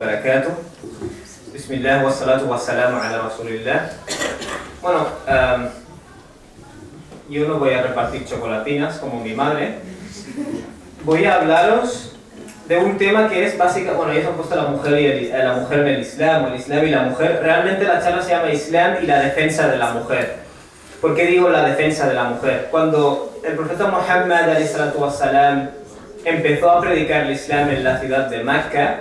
Barakatuh. Bismillah wa salatu wa salam ala rasulillah. Bueno, yo no voy a repartir chocolatinas como mi madre. Voy a hablaros de un tema que es básica. Bueno, ellos han puesto la mujer en el Islam, o el Islam y la mujer. Realmente la charla se llama Islam y la defensa de la mujer. ¿Por qué digo la defensa de la mujer? Cuando el profeta Muhammad alayhi salatu wa salam empezó a predicar el Islam en la ciudad de Mecca,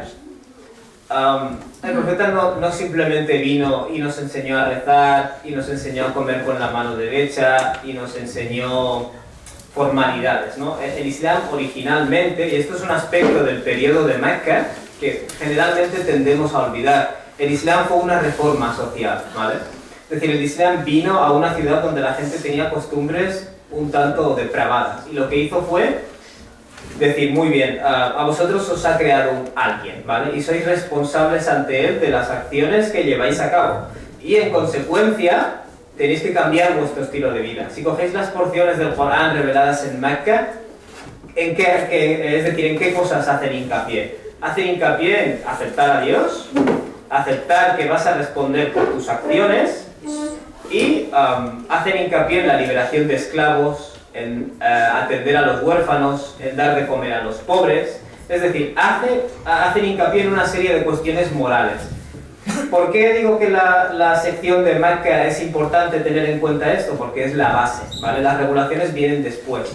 el profeta no simplemente vino y nos enseñó a rezar, y nos enseñó a comer con la mano derecha, y nos enseñó formalidades, ¿no? El Islam originalmente, y esto es un aspecto del periodo de Mecca que generalmente tendemos a olvidar, el Islam fue una reforma social, ¿vale? Es decir, el Islam vino a una ciudad donde la gente tenía costumbres un tanto depravadas, y lo que hizo fue decir, muy bien, a vosotros os ha creado alguien, ¿vale? Y sois responsables ante él de las acciones que lleváis a cabo. Y en consecuencia, tenéis que cambiar vuestro estilo de vida. Si cogéis las porciones del Corán reveladas en Mecca, es decir, ¿en qué cosas hacen hincapié? Hacen hincapié en aceptar a Dios, aceptar que vas a responder por tus acciones, y hacen hincapié en la liberación de esclavos, en atender a los huérfanos, en dar de comer a los pobres. Es decir, hacen hincapié en una serie de cuestiones morales. ¿Por qué digo que la sección de Mecca es importante tener en cuenta esto? Porque es la base, ¿vale? Las regulaciones vienen después.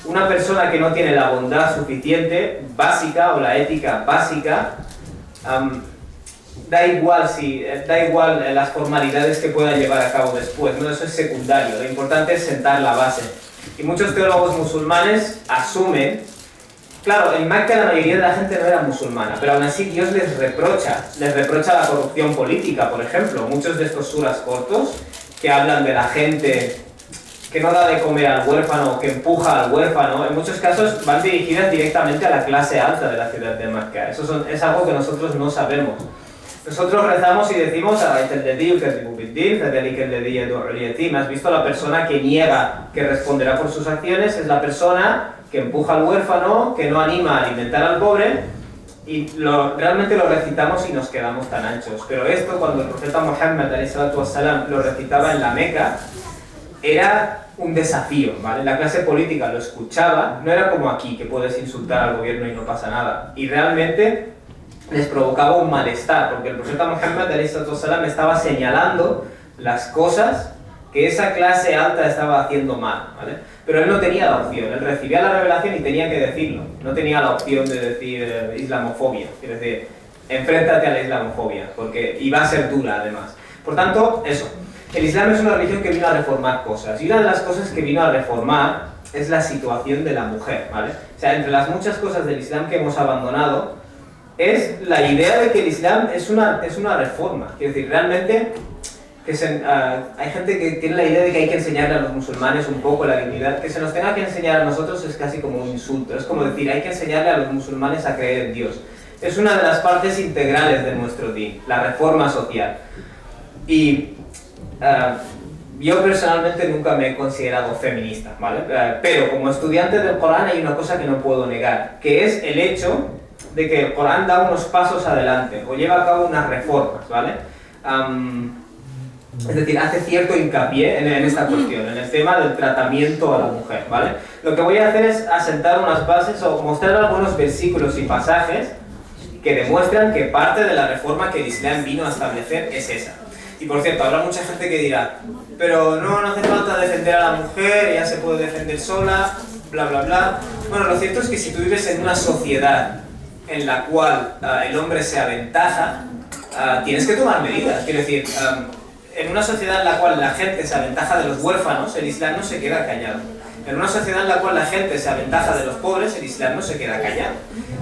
Una persona que no tiene la bondad suficiente, básica, o la ética básica, da igual las formalidades que pueda llevar a cabo después, ¿no? Eso es secundario. Lo importante es sentar la base. Y muchos teólogos musulmanes asumen, claro, en Mecca la mayoría de la gente no era musulmana, pero aún así Dios les reprocha la corrupción política, por ejemplo. Muchos de estos suras cortos que hablan de la gente que no da de comer al huérfano, que empuja al huérfano, en muchos casos van dirigidas directamente a la clase alta de la ciudad de Mecca. Es algo que nosotros no sabemos. Nosotros rezamos y decimos, ¿has visto la persona que niega que responderá por sus acciones? Es la persona que empuja al huérfano, que no anima a alimentar al pobre, y realmente lo recitamos y nos quedamos tan anchos. Pero esto, cuando el profeta Muhammad ﷺ lo recitaba en la Meca, era un desafío, ¿vale? La clase política lo escuchaba, no era como aquí, que puedes insultar al gobierno y no pasa nada. Y realmente les provocaba un malestar, porque el profeta Muhammad ﷺ estaba señalando las cosas que esa clase alta estaba haciendo mal, ¿vale? Pero él no tenía la opción, él recibía la revelación y tenía que decirlo. No tenía la opción de decir islamofobia, es decir, enfréntate a la islamofobia, y va a ser dura además. Por tanto, eso. El Islam es una religión que vino a reformar cosas, y una de las cosas que vino a reformar es la situación de la mujer, ¿vale? O sea, entre las muchas cosas del Islam que hemos abandonado, es la idea de que el Islam es una reforma. Quiero decir, realmente hay gente que tiene la idea de que hay que enseñarle a los musulmanes un poco la dignidad. Que se nos tenga que enseñar a nosotros es casi como un insulto. Es como decir, hay que enseñarle a los musulmanes a creer en Dios. Es una de las partes integrales de nuestro din, la reforma social. Y yo personalmente nunca me he considerado feminista, ¿vale? Pero como estudiante del Corán hay una cosa que no puedo negar, que es el hecho de que el Corán da unos pasos adelante o lleva a cabo unas reformas, ¿vale? Es decir, hace cierto hincapié en esta cuestión, en el tema del tratamiento a la mujer, ¿vale? Lo que voy a hacer es asentar unas bases o mostrar algunos versículos y pasajes que demuestran que parte de la reforma que el Islam vino a establecer es esa. Y por cierto, habrá mucha gente que dirá, pero no hace falta defender a la mujer, ella se puede defender sola, bla bla bla. Bueno, lo cierto es que si tú vives en una sociedad en la cual el hombre se aventaja, tienes que tomar medidas. Quiero decir, en una sociedad en la cual la gente se aventaja de los huérfanos, el Islam no se queda callado. En una sociedad en la cual la gente se aventaja de los pobres, el Islam no se queda callado.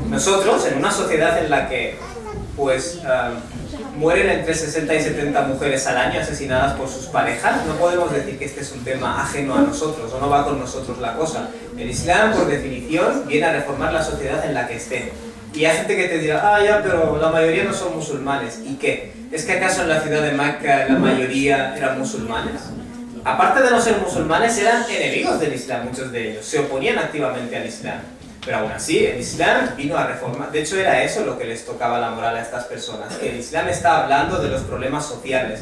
Nosotros, en una sociedad en la que mueren entre 60 y 70 mujeres al año asesinadas por sus parejas, no podemos decir que este es un tema ajeno a nosotros, o no va con nosotros la cosa. El Islam, por definición, viene a reformar la sociedad en la que esté. Y hay gente que te dirá, ya, pero la mayoría no son musulmanes. ¿Y qué? ¿Es que acaso en la ciudad de Mecca la mayoría eran musulmanes? Aparte de no ser musulmanes, eran enemigos del Islam, muchos de ellos. Se oponían activamente al Islam. Pero aún así, el Islam vino a reformar. De hecho, era eso lo que les tocaba la moral a estas personas, que el Islam está hablando de los problemas sociales.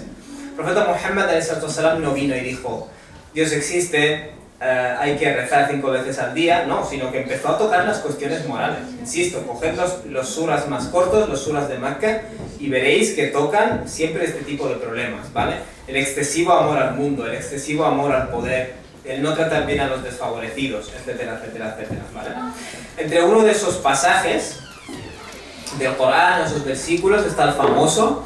El profeta Muhammad ﷺ no vino y dijo, Dios existe, hay que rezar 5 veces al día, no, sino que empezó a tocar las cuestiones morales. Insisto, coged los suras más cortos, los suras de Meca, y veréis que tocan siempre este tipo de problemas, ¿vale? El excesivo amor al mundo, el excesivo amor al poder, el no tratar bien a los desfavorecidos, etcétera, etcétera, etcétera, ¿vale? Entre uno de esos pasajes del Corán, esos versículos, está el famoso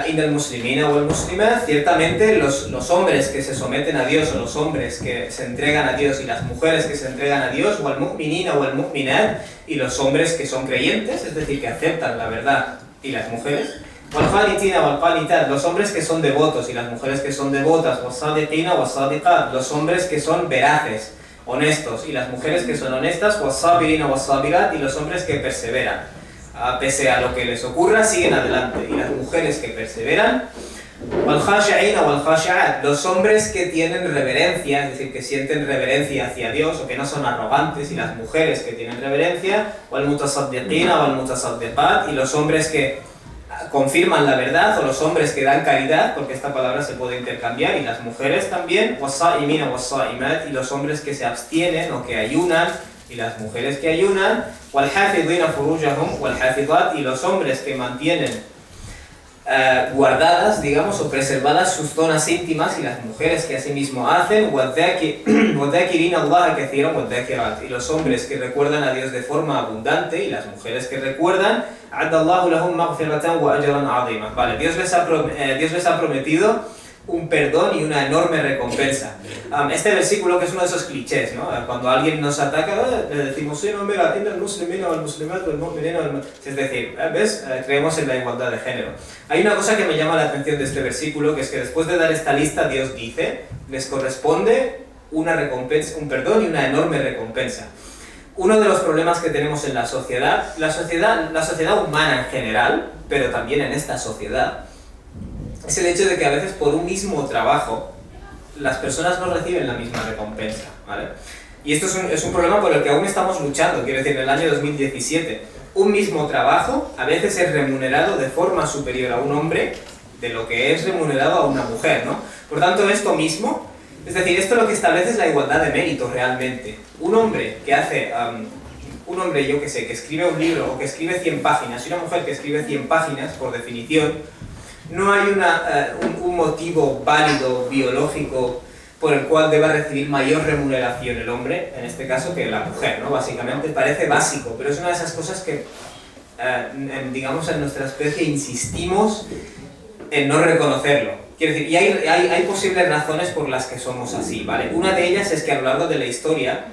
Inna al-muslimina o al-muslimat. Ciertamente los hombres que se someten a Dios, o los hombres que se entregan a Dios, y las mujeres que se entregan a Dios, o al-mu'minina o al-mu'minat, y los hombres que son creyentes, es decir, que aceptan la verdad, y las mujeres, wal-qanitina wal-qanitat, los hombres que son devotos y las mujeres que son devotas, was-sadiqina was-sadiqat, los hombres que son veraces, honestos, y las mujeres que son honestas, was-sabirina was-sabirat, y los hombres que perseveran. Pese a lo que les ocurra, siguen adelante, y las mujeres que perseveran, wal-khashi'ina wal-khashi'at, los hombres que tienen reverencia, es decir, que sienten reverencia hacia Dios o que no son arrogantes, y las mujeres que tienen reverencia, wal-mutasaddiqina wal-mutasaddiqat, y los hombres que confirman la verdad, o los hombres que dan caridad, porque esta palabra se puede intercambiar, y las mujeres también, was-sa'imina was-sa'imat, y los hombres que se abstienen o que ayunan, y las mujeres que ayunan, wal-hafidhina furujahum wal-hafidhat, y los hombres que mantienen guardadas, digamos, o preservadas sus zonas íntimas, y las mujeres que asimismo hacen, wal-dhakirina Allah kathiran wal-dhakirat, y los hombres que recuerdan a Dios de forma abundante, y las mujeres que recuerdan, a'adallahu lahum maghfiratan wa ajran 'azima. Vale, Dios les ha prometido un perdón y una enorme recompensa. Este versículo, que es uno de esos clichés, ¿no? Cuando alguien nos ataca, le decimos, sí, no, mira, inna al-muslimina wal-muslimat wal-mu'minina es decir, ¿ves? Creemos en la igualdad de género. Hay una cosa que me llama la atención de este versículo, que es que después de dar esta lista, Dios dice, les corresponde una recompensa, un perdón y una enorme recompensa. Uno de los problemas que tenemos en la sociedad humana en general, pero también en esta sociedad, es el hecho de que a veces por un mismo trabajo las personas no reciben la misma recompensa, ¿vale? Y esto es un problema por el que aún estamos luchando, quiero decir, en el año 2017. Un mismo trabajo a veces es remunerado de forma superior a un hombre de lo que es remunerado a una mujer, ¿no? Por tanto, esto mismo, es decir, esto lo que establece es la igualdad de mérito realmente. Un hombre que hace, yo que sé, que escribe un libro o que escribe 100 páginas, y una mujer que escribe 100 páginas, por definición, no hay un motivo válido, biológico, por el cual deba recibir mayor remuneración el hombre, en este caso, que la mujer, ¿no? Básicamente parece básico, pero es una de esas cosas que, digamos, en nuestra especie insistimos en no reconocerlo. Quiero decir, y hay posibles razones por las que somos así, ¿vale? Una de ellas es que a lo largo de la historia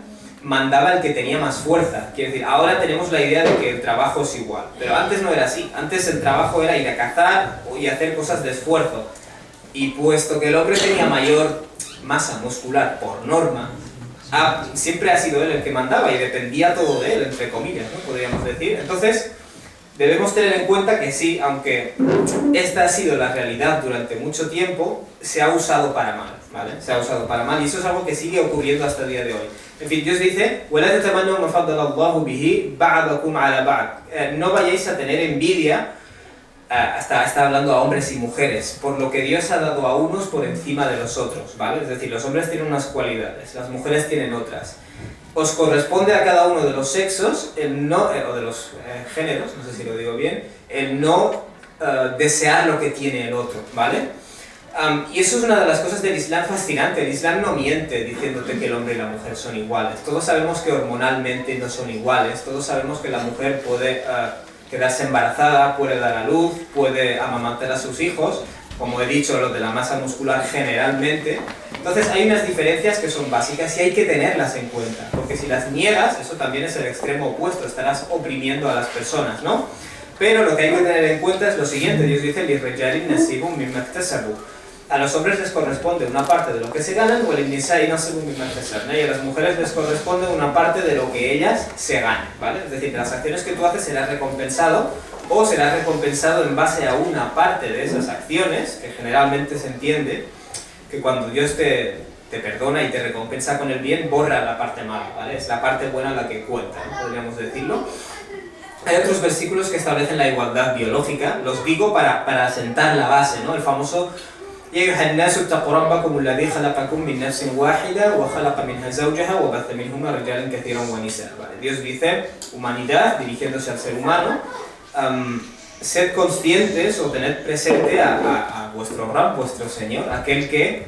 mandaba el que tenía más fuerza. Quiero decir, ahora tenemos la idea de que el trabajo es igual, pero antes no era así. Antes el trabajo era ir a cazar y hacer cosas de esfuerzo. Y puesto que el hombre tenía mayor masa muscular por norma, siempre ha sido él el que mandaba y dependía todo de él, entre comillas, ¿no? Podríamos decir. Entonces, debemos tener en cuenta que sí, aunque esta ha sido la realidad durante mucho tiempo, se ha usado para mal, ¿vale? Se ha usado para mal, y eso es algo que sigue ocurriendo hasta el día de hoy. En fin, Dios dice, وَلَا تَتَمَنُّوا مَا فَضَّلَ اللَّهُ بِهِ بَعْضَكُمْ عَلَى بَعْضٍ. No vayáis a tener envidia, está hablando a hombres y mujeres, por lo que Dios ha dado a unos por encima de los otros, ¿vale? Es decir, los hombres tienen unas cualidades, las mujeres tienen otras. Os corresponde a cada uno de los sexos, o de los géneros, no sé si lo digo bien, el no desear lo que tiene el otro, ¿vale? Y eso es una de las cosas del Islam fascinante. El Islam no miente diciéndote que el hombre y la mujer son iguales. Todos sabemos que hormonalmente no son iguales, todos sabemos que la mujer puede quedarse embarazada, puede dar a luz, puede amamantar a sus hijos, como he dicho, lo de la masa muscular generalmente. Entonces hay unas diferencias que son básicas y hay que tenerlas en cuenta, porque si las niegas, eso también es el extremo opuesto, estarás oprimiendo a las personas, ¿no? Pero lo que hay que tener en cuenta es lo siguiente. Dios dice, لِلرِّجَالِ نَصِيبٌ مِّمَّا اكْتَسَبُوا. A los hombres les corresponde una parte de lo que se ganan, وَلِلنِّسَاءِ نَصِيبٌ مِّمَّا اكْتَسَبْنَ, y a las mujeres les corresponde una parte de lo que ellas se ganan, ¿vale? Es decir, de las acciones que tú haces serás recompensado, o serás recompensado en base a una parte de esas acciones, que generalmente se entiende que cuando Dios te te perdona y te recompensa con el bien, borra la parte mala, ¿vale? Es la parte buena la que cuenta, ¿no? Podríamos decirlo. Hay otros versículos que establecen la igualdad biológica, los digo para asentar la base, ¿no? El famoso يا أيها الناس اتقوا ربكم الذي خلقكم من نفس واحدة وخلق منها زوجها وبث منهما رجالا كثيرا ونساء. Vale, Dios dice, humanidad, dirigiéndose al ser humano, sed conscientes o tened presente a vuestro Rab, vuestro Señor, aquel que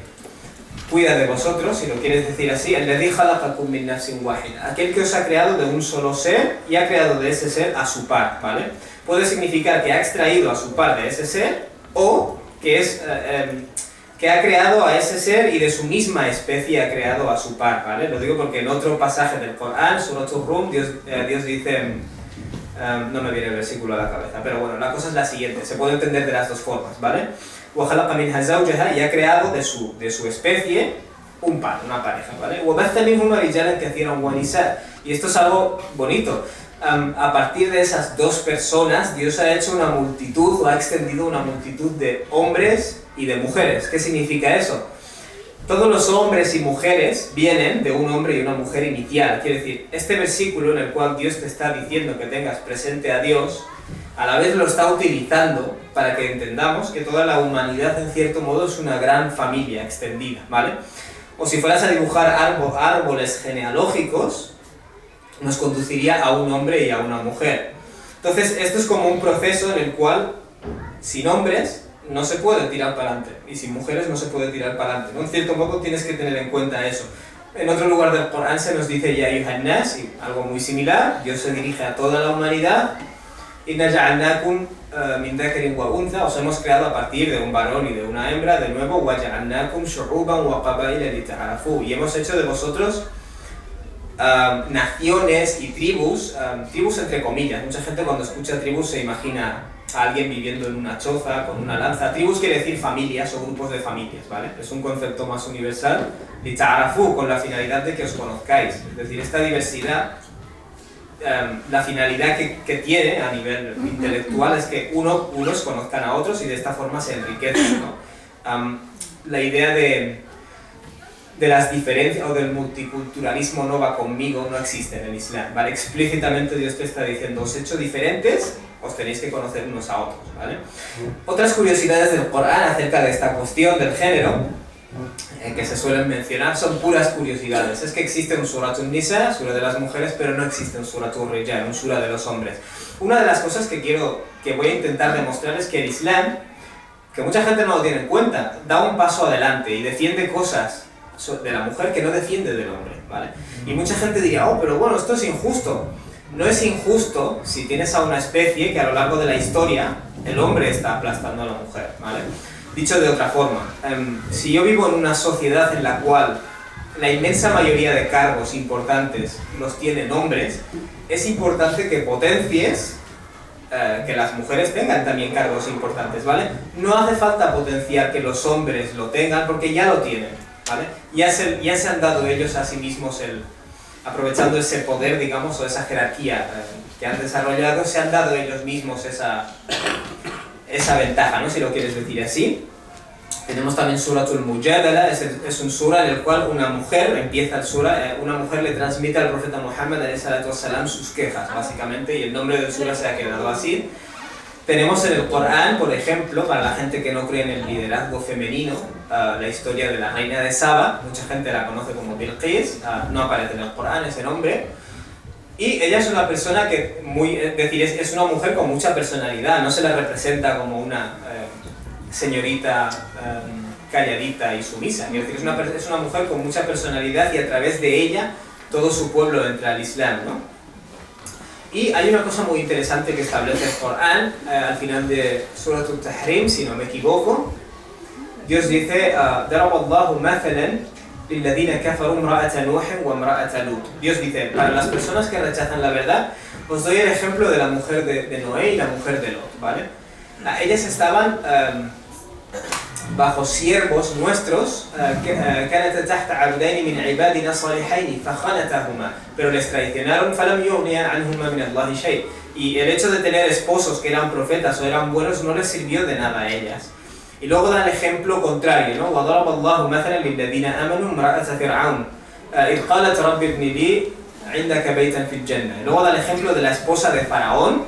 cuida de vosotros, si lo quieres decir así, الذي خلقكم من نفس واحدة, aquel que os ha creado de un solo ser y ha creado de ese ser a su par, ¿vale? Puede significar que ha extraído a su par de ese ser o que ha creado a ese ser y de su misma especie ha creado a su par, ¿vale? Lo digo porque en otro pasaje del Corán, Surat Ar-Rum, Dios dice, no me viene el versículo a la cabeza, pero bueno, la cosa es la siguiente, se puede entender de las dos formas, ¿vale? وَخَلَقَ مِنْهَا زَوْجَهَا, y ha creado de su especie un par, una pareja, ¿vale? وَبَثَّ مِنْهُمَا رِجَالًا كَثِيرًا وَنِسَاءً, y esto es algo bonito. A partir de esas dos personas, Dios ha hecho una multitud, o ha extendido una multitud de hombres y de mujeres. ¿Qué significa eso? Todos los hombres y mujeres vienen de un hombre y una mujer inicial. Quiere decir, este versículo en el cual Dios te está diciendo que tengas presente a Dios, a la vez lo está utilizando para que entendamos que toda la humanidad en cierto modo es una gran familia extendida, ¿vale? O si fueras a dibujar árboles genealógicos, nos conduciría a un hombre y a una mujer. Entonces, esto es como un proceso en el cual, sin hombres, no se puede tirar para adelante, y sin mujeres no se puede tirar para adelante, ¿no? En cierto modo tienes que tener en cuenta eso. En otro lugar del Corán se nos dice Ya ayyuhan nas, y algo muy similar, Dios se dirige a toda la humanidad, Inna ja'alnakum min dhakarin wa untha, os hemos creado a partir de un varón y de una hembra, de nuevo, wa ja'alnakum shu'uban wa qabaila lita'arafu, y hemos hecho de vosotros naciones y tribus, tribus entre comillas. Mucha gente cuando escucha tribus se imagina a alguien viviendo en una choza con una lanza. Tribus quiere decir familias o grupos de familias, ¿vale? Es un concepto más universal. Lita'arafu, con la finalidad de que os conozcáis. Es decir, esta diversidad, la finalidad que tiene a nivel intelectual es que unos conozcan a otros y de esta forma se enriquecen, ¿no? La idea de las diferencias o del multiculturalismo no va conmigo, no existe en el Islam, ¿vale? Explícitamente Dios te está diciendo, os he hecho diferentes, os tenéis que conocer unos a otros, ¿vale? Otras curiosidades del Corán acerca de esta cuestión del género que se suelen mencionar son puras curiosidades. Es que existe un Surat An-Nisa, sura de las mujeres, pero no existe un Surat Ar-Rijal, un sura de los hombres. Una de las cosas que voy a intentar demostrar es que el Islam, que mucha gente no lo tiene en cuenta, da un paso adelante y defiende cosas de la mujer que no defiende del hombre, ¿vale? Y mucha gente diría, oh, pero bueno, esto es injusto. No es injusto si tienes a una especie que a lo largo de la historia el hombre está aplastando a la mujer, ¿vale? Dicho de otra forma, si yo vivo en una sociedad en la cual la inmensa mayoría de cargos importantes los tienen hombres, es importante que potencies que las mujeres tengan también cargos importantes, ¿vale? No hace falta potenciar que los hombres lo tengan porque ya lo tienen, ¿vale? Ya se han dado ellos a sí mismos aprovechando ese poder, digamos, o esa jerarquía que han desarrollado, se han dado ellos mismos esa ventaja, ¿no? Si lo quieres decir así. Tenemos también Suratul Mujadala, es un sura en el cual una mujer una mujer le transmite al profeta Muhammad ﷺ sus quejas, básicamente, y el nombre del sura se ha quedado así. Tenemos en el Corán, por ejemplo, para la gente que no cree en el liderazgo femenino, la historia de la reina de Saba, mucha gente la conoce como Bilqis, no aparece en el Corán ese nombre, y ella es una persona que, es una mujer con mucha personalidad, no se la representa como una señorita calladita y sumisa, es decir, es una mujer con mucha personalidad y a través de ella todo su pueblo entra al Islam, ¿no? Y hay una cosa muy interesante que establece el Corán al final de Surat Al-Tahrim, si no me equivoco. Dios dice, ضرب الله مثلا للذين كفروا امرأة نوح وامرأة لوط. Dios dice, para las personas que rechazan la verdad, os doy el ejemplo de la mujer de Noé y la mujer de Lot, ¿vale? Ellas estaban bajo siervos nuestros, كانت تحت عبدين من عبادنا صالحين فخانتاهما, pero les traicionaron, فلم يغنيا عنهما من الله شيء. Y el hecho de tener esposos que eran profetas o eran buenos no les sirvió de nada a ellas. Y luego da el ejemplo contrario, ¿no? وَضَرَبَ اللَّهُ مَثَلًا لِلَّذِينَ آمَنُوا امْرَأَةَ فِرْعَوْنَ إِذْ قَالَتْ رَبِّ ابْنِ لِي عِندَكَ بَيْتًا فِي الْجَنَّةِ. Y luego da el ejemplo de la esposa de Faraón,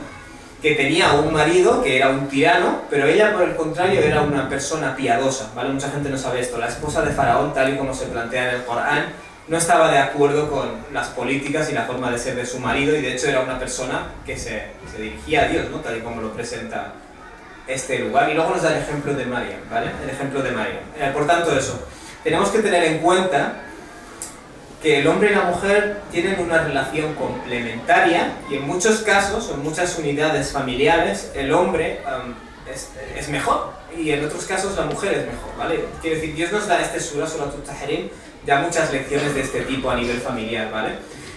que tenía un marido que era un tirano, pero ella por el contrario era una persona piadosa, ¿vale? Mucha gente no sabe esto. La esposa de Faraón, tal y como se plantea en el Corán, no estaba de acuerdo con las políticas y la forma de ser de su marido, y de hecho era una persona que se dirigía a Dios, ¿no? Tal y como lo presenta este lugar. Y luego nos da el ejemplo de María, ¿vale? El ejemplo de María. Por tanto, eso. Tenemos que tener en cuenta que el hombre y la mujer tienen una relación complementaria, y en muchos casos, en muchas unidades familiares, el hombre es mejor, y en otros casos la mujer es mejor, ¿vale? Quiere decir, Dios nos da Surat al-Tahrim, ya muchas lecciones de este tipo a nivel familiar, ¿vale?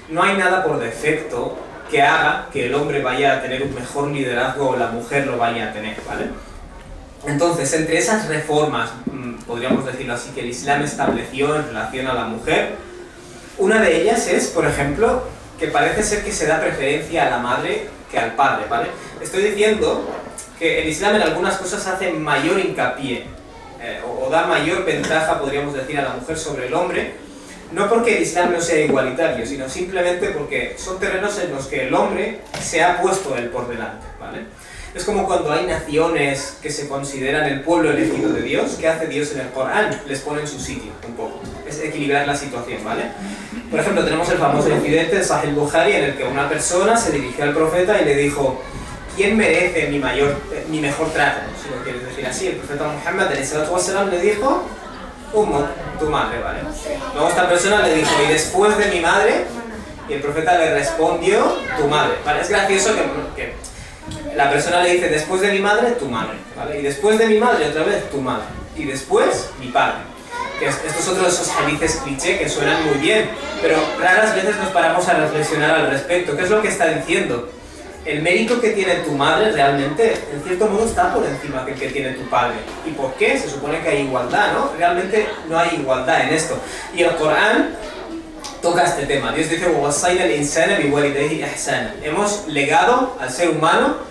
No hay nada por defecto que haga que el hombre vaya a tener un mejor liderazgo o la mujer lo vaya a tener, ¿vale? Entonces, entre esas reformas, podríamos decirlo así, que el Islam estableció en relación a la mujer, una de ellas es, por ejemplo, que parece ser que se da preferencia a la madre que al padre, ¿vale? Estoy diciendo que el Islam en algunas cosas hace mayor hincapié, o da mayor ventaja, podríamos decir, a la mujer sobre el hombre, no porque el Islam no sea igualitario, sino simplemente porque son terrenos en los que el hombre se ha puesto él por delante, ¿vale? Es como cuando hay naciones que se consideran el pueblo elegido de Dios. ¿Qué hace Dios en el Corán? Les pone en su sitio, un poco. Es equilibrar la situación, ¿vale? Por ejemplo, tenemos el famoso incidente de Sahih Bukhari, en el que una persona se dirigió al profeta y le dijo: ¿quién merece mi mejor trato? Si lo quieres decir así. El profeta Muhammad le dijo: tu madre, ¿vale? Luego esta persona le dijo: ¿y después de mi madre? Y el profeta le respondió: tu madre, ¿vale? Es gracioso que la persona le dice: después de mi madre, tu madre, ¿vale? Y después de mi madre, otra vez, tu madre. Y después, mi padre. Esto es otro de esos hadices cliché que suenan muy bien, pero raras veces nos paramos a reflexionar al respecto. ¿Qué es lo que está diciendo? El mérito que tiene tu madre realmente, en cierto modo, está por encima que el que tiene tu padre. ¿Y por qué? Se supone que hay igualdad, ¿no? Realmente no hay igualdad en esto. Y el Corán toca este tema. Dios dice: وَوَصَّيْنَا الْإِنسَانَ بِوَالِدَيْهِ إِحْسَانًا. Hemos legado al ser humano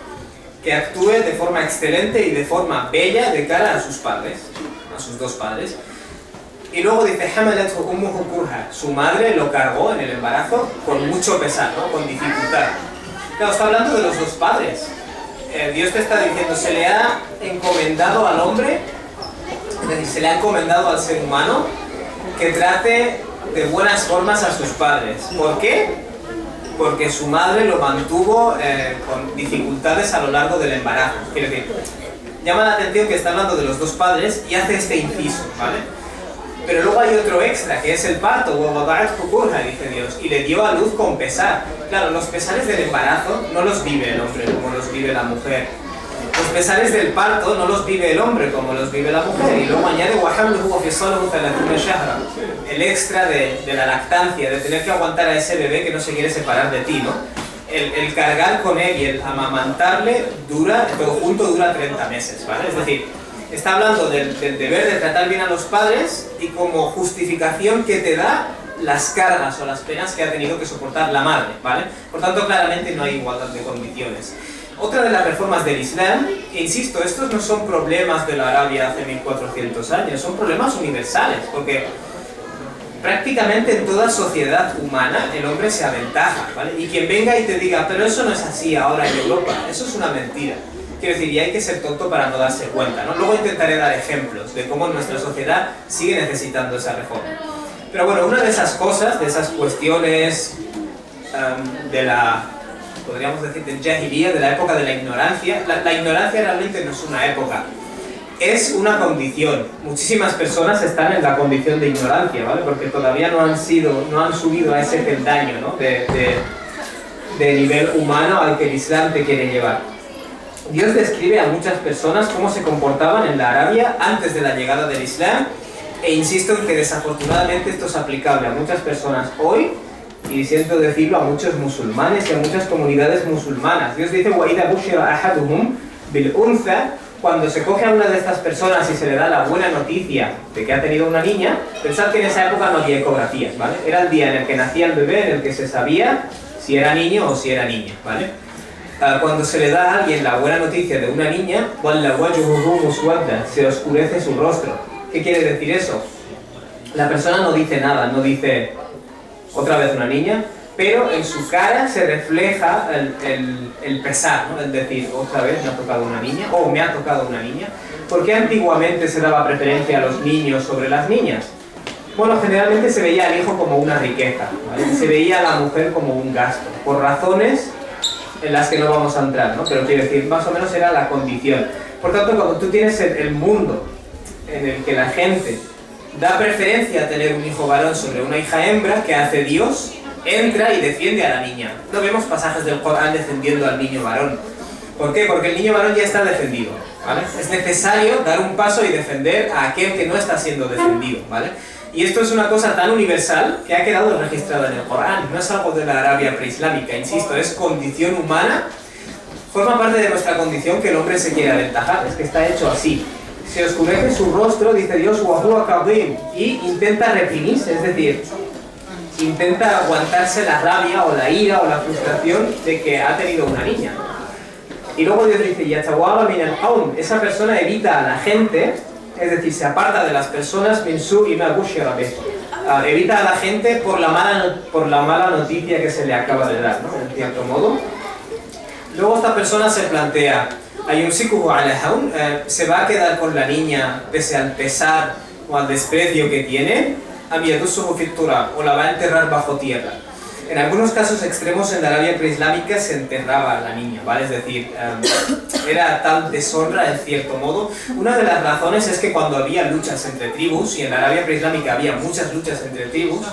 que actúe de forma excelente y de forma bella de cara a sus padres, a sus dos padres. Y luego dice: حَمَلَتْهُ أُمُّهُ كُرْهًا. Su madre lo cargó en el embarazo con mucho pesar, ¿no? Con dificultad. Claro, está hablando de los dos padres. Dios te está diciendo: se le ha encomendado al hombre, es decir, se le ha encomendado al ser humano que trate de buenas formas a sus padres. ¿Por qué? Porque su madre lo mantuvo con dificultades a lo largo del embarazo. Quiero decir, llama la atención que está hablando de los dos padres y hace este inciso, ¿vale? Pero luego hay otro extra, que es el parto, dice Dios, y le dio a luz con pesar. Claro, los pesares del embarazo no los vive el hombre como los vive la mujer. Los pesares del parto no los vive el hombre como los vive la mujer. Y luego añade el extra de la lactancia, de tener que aguantar a ese bebé que no se quiere separar de ti, ¿no? El cargar con él y el amamantarle todo junto dura 30 meses, ¿vale? Es decir, está hablando del deber de tratar bien a los padres y como justificación que te da las cargas o las penas que ha tenido que soportar la madre, ¿vale? Por tanto, claramente no hay igualdad de condiciones. Otra de las reformas del Islam, e insisto, estos no son problemas de la Arabia hace 1400 años, son problemas universales, porque prácticamente en toda sociedad humana el hombre se aventaja, ¿vale? Y quien venga y te diga: pero eso no es así ahora en Europa, eso es una mentira. Quiero decir, y hay que ser tonto para no darse cuenta, ¿no? Luego intentaré dar ejemplos de cómo nuestra sociedad sigue necesitando esa reforma. Pero bueno, una de esas cosas, de esas cuestiones de la, podríamos decir, del jahiliya, de la época de la ignorancia. La ignorancia realmente no es una época, es una condición. Muchísimas personas están en la condición de ignorancia, ¿vale? Porque todavía no han subido a ese peldaño, ¿no? de nivel humano al que el Islam te quiere llevar. Dios describe a muchas personas cómo se comportaban en la Arabia antes de la llegada del Islam, e insisto en que desafortunadamente esto es aplicable a muchas personas hoy, y siento decirlo, a muchos musulmanes y a muchas comunidades musulmanas. Dios dice: وَإِذَا بُشِّرَ أَحَدُهُمْ بِالْأُنْثَى. Cuando se coge a una de estas personas y se le da la buena noticia de que ha tenido una niña, pensad que en esa época no había ecografías, ¿vale? Era el día en el que nacía el bebé, en el que se sabía si era niño o si era niña, ¿vale? cuando se le da a alguien la buena noticia de una niña, se oscurece su rostro. ¿Qué quiere decir eso? La persona no dice nada, no dice otra vez una niña, pero en su cara se refleja el pesar, ¿no? Es decir, otra vez me ha tocado una niña, o me ha tocado una niña. ¿Por qué antiguamente se daba preferencia a los niños sobre las niñas? Bueno, generalmente se veía al hijo como una riqueza, ¿vale? Se veía a la mujer como un gasto, por razones en las que no vamos a entrar, ¿no? Pero quiero decir, más o menos era la condición. Por tanto, cuando tú tienes el mundo en el que la gente da preferencia a tener un hijo varón sobre una hija hembra, ¿qué hace Dios? Entra y defiende a la niña. No vemos pasajes del Corán defendiendo al niño varón. ¿Por qué? Porque el niño varón ya está defendido, ¿vale? Es necesario dar un paso y defender a aquel que no está siendo defendido, ¿vale? Y esto es una cosa tan universal que ha quedado registrada en el Corán. No es algo de la Arabia preislámica, insisto, es condición humana. Forma parte de nuestra condición que el hombre se quiere aventajar, es que está hecho así. Se oscurece su rostro, dice Dios, y intenta reprimirse, es decir, intenta aguantarse la rabia o la ira o la frustración de que ha tenido una niña. Y luego Dios dice, esa persona evita a la gente, es decir, se aparta de las personas, evita a la gente por la mala noticia que se le acaba de dar, ¿no? En cierto modo. Luego esta persona se plantea, ¿se va a quedar con la niña pese al pesar o al desprecio que tiene? ¿O la va a enterrar bajo tierra? En algunos casos extremos en la Arabia preislámica se enterraba a la niña, ¿vale? Es decir, era tal deshonra en cierto modo. Una de las razones es que cuando había luchas entre tribus, y en la Arabia preislámica había muchas luchas entre tribus,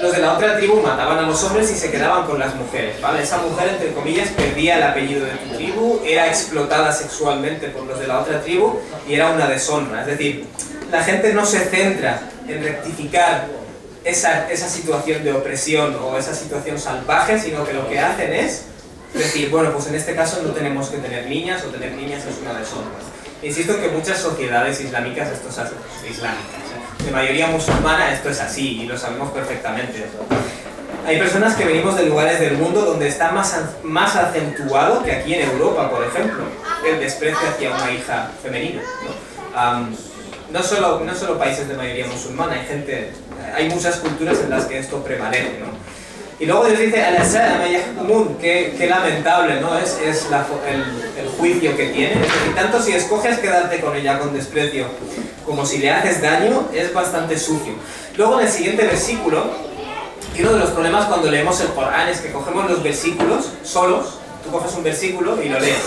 los de la otra tribu mataban a los hombres y se quedaban con las mujeres, ¿vale? Esa mujer, entre comillas, perdía el apellido de tu tribu, era explotada sexualmente por los de la otra tribu y era una deshonra. Es decir, la gente no se centra en rectificar esa situación de opresión o esa situación salvaje, sino que lo que hacen es decir, bueno, pues en este caso no tenemos que tener niñas, o tener niñas es una deshonra. Insisto en que muchas sociedades islámicas, de mayoría musulmana esto es así y lo sabemos perfectamente. Hay personas que venimos de lugares del mundo donde está más acentuado que aquí en Europa, por ejemplo, el desprecio hacia una hija femenina, ¿no? No solo países de mayoría musulmana, hay muchas culturas en las que esto prevalece, ¿no? Y luego Dios dice, qué lamentable, ¿no? Es el juicio que tiene. Es decir, tanto si escoges quedarte con ella con desprecio, como si le haces daño, es bastante sucio. Luego en el siguiente versículo, y uno de los problemas cuando leemos el Corán es que cogemos los versículos solos, tú coges un versículo y lo lees,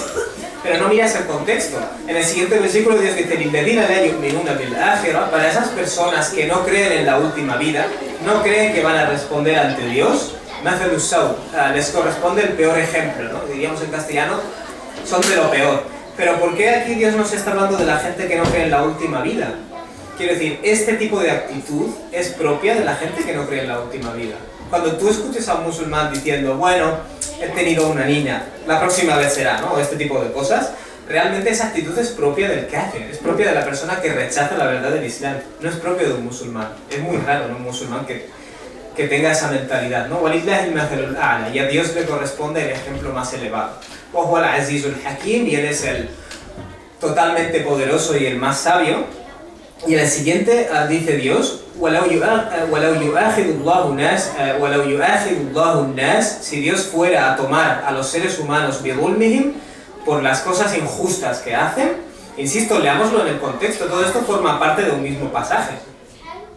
pero no miras el contexto. En el siguiente versículo Dios dice, para esas personas que no creen en la última vida, no creen que van a responder ante Dios, les corresponde el peor ejemplo, ¿no? Diríamos en castellano, son de lo peor. Pero ¿por qué aquí Dios nos está hablando de la gente que no cree en la última vida? Quiero decir, este tipo de actitud es propia de la gente que no cree en la última vida. Cuando tú escuches a un musulmán diciendo, bueno, he tenido una niña, la próxima vez será, ¿no? Este tipo de cosas, realmente esa actitud es propia del kafir, es propia de la persona que rechaza la verdad del Islam, no es propio de un musulmán. Es muy raro, ¿no? Un musulmán que tenga esa mentalidad, ¿no? Y a Dios le corresponde el ejemplo más elevado. Y Él es el totalmente poderoso y el más sabio. Y en el siguiente dice Dios, si Dios fuera a tomar a los seres humanos por las cosas injustas que hacen, insisto, leámoslo en el contexto, todo esto forma parte de un mismo pasaje.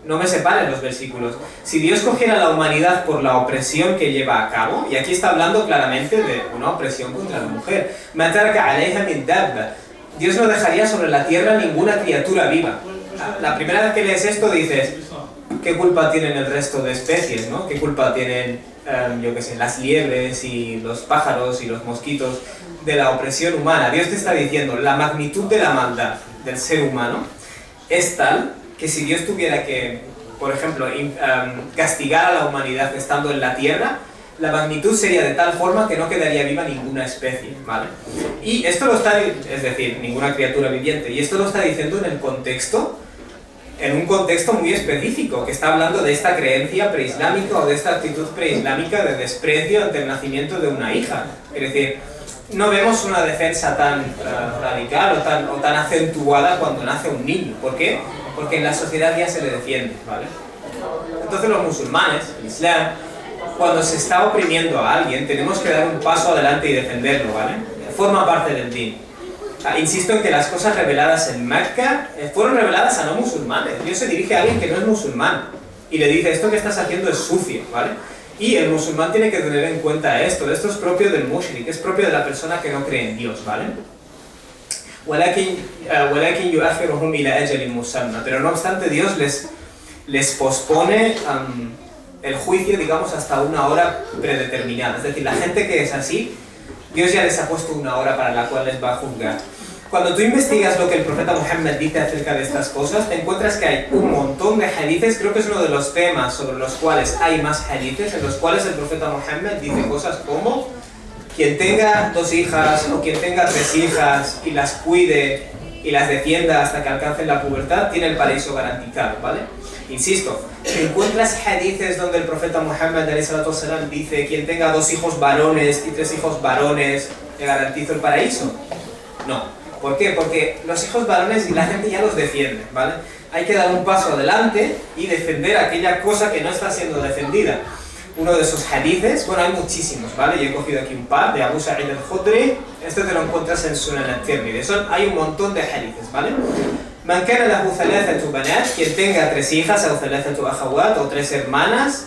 No me separen los versículos. Si Dios cogiera a la humanidad por la opresión que lleva a cabo, y aquí está hablando claramente de una opresión contra la mujer, Dios no dejaría sobre la tierra ninguna criatura viva. La primera vez que lees esto dices, ¿qué culpa tienen el resto de especies, ¿no? ¿Qué culpa tienen, las liebres y los pájaros y los mosquitos de la opresión humana? Dios te está diciendo, la magnitud de la maldad del ser humano es tal que si Dios tuviera que, por ejemplo, castigar a la humanidad estando en la tierra, la magnitud sería de tal forma que no quedaría viva ninguna especie, ¿vale? Y esto lo está, es decir, ninguna criatura viviente, y esto lo está diciendo en un contexto muy específico, que está hablando de esta creencia preislámica o de esta actitud preislámica de desprecio ante el nacimiento de una hija. Es decir, no vemos una defensa tan radical o tan acentuada cuando nace un niño. ¿Por qué? Porque en la sociedad ya se le defiende, ¿vale? Entonces los musulmanes, el Islam, cuando se está oprimiendo a alguien, tenemos que dar un paso adelante y defenderlo, ¿vale? Forma parte del din. Insisto en que las cosas reveladas en Mecca fueron reveladas a no musulmanes. Dios se dirige a alguien que no es musulmán y le dice, esto que estás haciendo es sucio, ¿vale? Y el musulmán tiene que tener en cuenta esto. Esto es propio del mushrik, es propio de la persona que no cree en Dios, ¿vale? وَلَكِنْ يُؤَخِّرُهُمْ إِلَى أَجَلٍ مُسَمًّى. Pero no obstante, Dios les pospone el juicio, digamos, hasta una hora predeterminada. Es decir, la gente que es así, Dios ya les ha puesto una hora para la cual les va a juzgar. Cuando tú investigas lo que el profeta Muhammad dice acerca de estas cosas, te encuentras que hay un montón de hadices. Creo que es uno de los temas sobre los cuales hay más hadices, en los cuales el profeta Muhammad dice cosas como: quien tenga 2 hijas o quien tenga 3 hijas y las cuide y las defienda hasta que alcancen la pubertad, tiene el paraíso garantizado, ¿vale? Insisto, ¿encuentras hadices donde el profeta Muhammad ﷺ dice: quien tenga 2 hijos varones y 3 hijos varones, le garantizo el paraíso? No. ¿Por qué? Porque los hijos varones y la gente ya los defiende, ¿vale? Hay que dar un paso adelante y defender aquella cosa que no está siendo defendida. Uno de esos hadices, bueno, hay muchísimos, ¿vale? Yo he cogido aquí un par de Abu Sa'id al-Khudri. Este te lo encuentras en Sunan al-Tirmidhi. Hay un montón de hadices, ¿vale? Man kana lahu thalathatu banat, quien tenga 3 hijas, o thalathatu akhawat, o 3 hermanas,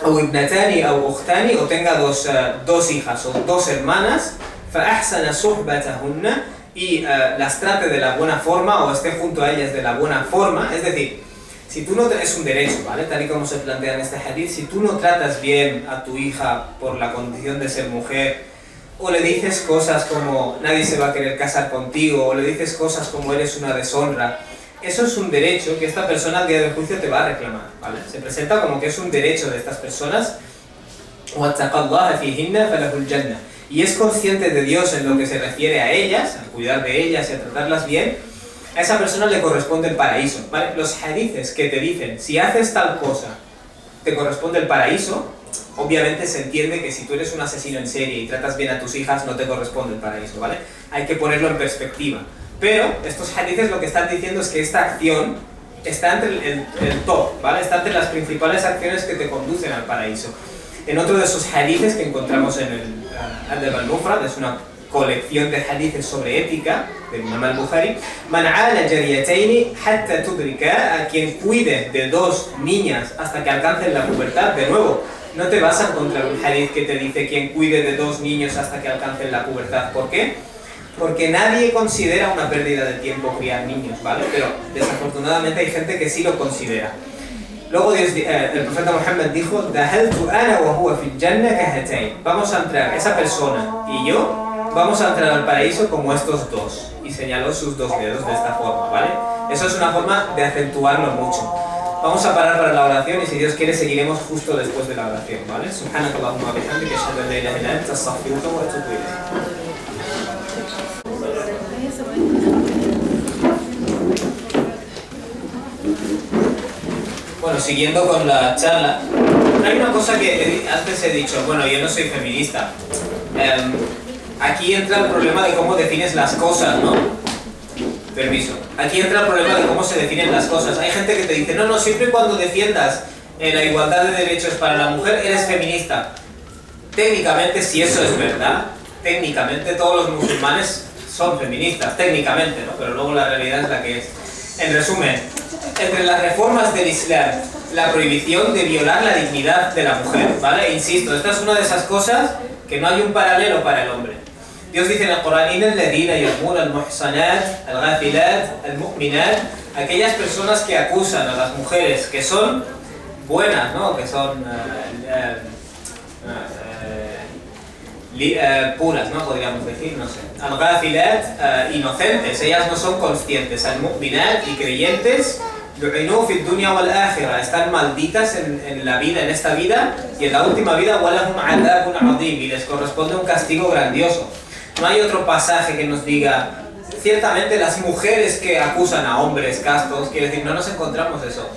o ibnatani, o ukhtani, o tenga 2 hijas o 2 hermanas, fa ahsana suhbatahunna, y las trate de la buena forma, o esté junto a ellas de la buena forma. Es decir, si tú no es un derecho, ¿vale? Tal y como se plantea en este hadith, si tú no tratas bien a tu hija por la condición de ser mujer, o le dices cosas como nadie se va a querer casar contigo, o le dices cosas como eres una deshonra, eso es un derecho que esta persona al día del juicio te va a reclamar, ¿vale? Se presenta como que es un derecho de estas personas, وَاتَّقَ اللَّهَ فِيهِنَّ فَلَهُ الْجَنَّةِ, y es consciente de Dios en lo que se refiere a ellas, a cuidar de ellas y a tratarlas bien. A esa persona le corresponde el paraíso, ¿vale? Los hadices que te dicen, si haces tal cosa, te corresponde el paraíso, obviamente se entiende que si tú eres un asesino en serie y tratas bien a tus hijas, no te corresponde el paraíso, ¿vale? Hay que ponerlo en perspectiva. Pero estos hadices lo que están diciendo es que esta acción está entre el top, ¿vale? Está entre las principales acciones que te conducen al paraíso. En otro de esos hadices que encontramos en el Adab al-Mufrad, es una colección de hadices sobre ética del Imam al-Bukhari: Man ala jariyataini hatta tudrika, a quien cuide de 2 niñas hasta que alcancen la pubertad. De nuevo, no te vas a encontrar un hadith que te dice quien cuide de 2 niños hasta que alcancen la pubertad. ¿Por qué? Porque nadie considera una pérdida de tiempo criar niños, ¿vale? Pero desafortunadamente hay gente que sí lo considera. Luego el profeta Muhammad dijo: Dahaltu ana wa huwa fil janna kahatayn. Vamos a entrar, esa persona y yo, vamos a entrar al paraíso como estos 2. Y señaló sus 2 dedos de esta forma, ¿vale? Eso es una forma de acentuarlo mucho. Vamos a parar para la oración y si Dios quiere seguiremos justo después de la oración, ¿vale? Subhanakallahumma wa bihamdika, ashhadu an la ilaha illa anta, astaghfiruka wa atubu ilayk. Bueno, siguiendo con la charla, hay una cosa que antes he dicho, bueno, yo no soy feminista. Aquí entra el problema de cómo defines las cosas, ¿no? Permiso. Aquí entra el problema de cómo se definen las cosas. Hay gente que te dice, no, siempre y cuando defiendas la igualdad de derechos para la mujer, eres feminista. Técnicamente, si eso es verdad, técnicamente todos los musulmanes son feministas, técnicamente, ¿no? Pero luego la realidad es la que es. En resumen, entre las reformas del Islam, la prohibición de violar la dignidad de la mujer, ¿vale? Insisto, esta es una de esas cosas que no hay un paralelo para el hombre. Dios dice en el Corán: Innal ladina yarmuna al-muhsanat, al-ghafilat, al-mu'minat, aquellas personas que acusan a las mujeres que son buenas, ¿no? Que son puras, ¿no? Podríamos decir, no sé. Al-ghafilat, inocentes, ellas no son conscientes. Al-mu'minat, y creyentes, lu'inu fi dunya wal akhirah, están malditas en la vida, en esta vida y en la última vida. Walahum adabun adim, y les corresponde un castigo grandioso. No hay otro pasaje que nos diga, ciertamente las mujeres que acusan a hombres castos, quiere decir, no nos encontramos eso.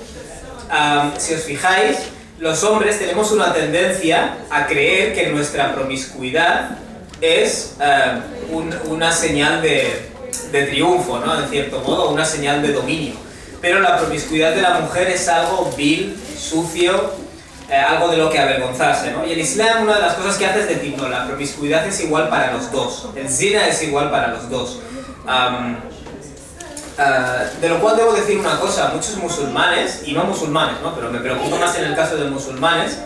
Si os fijáis, los hombres tenemos una tendencia a creer que nuestra promiscuidad es una señal de triunfo, ¿no? En cierto modo, una señal de dominio. Pero la promiscuidad de la mujer es algo vil, sucio, algo de lo que avergonzarse, ¿no? Y el Islam, una de las cosas que hace es decir, no, la promiscuidad es igual para los dos, el zina es igual para los dos. De lo cual debo decir una cosa, muchos musulmanes, y no musulmanes, ¿no? Pero me preocupo más en el caso de musulmanes,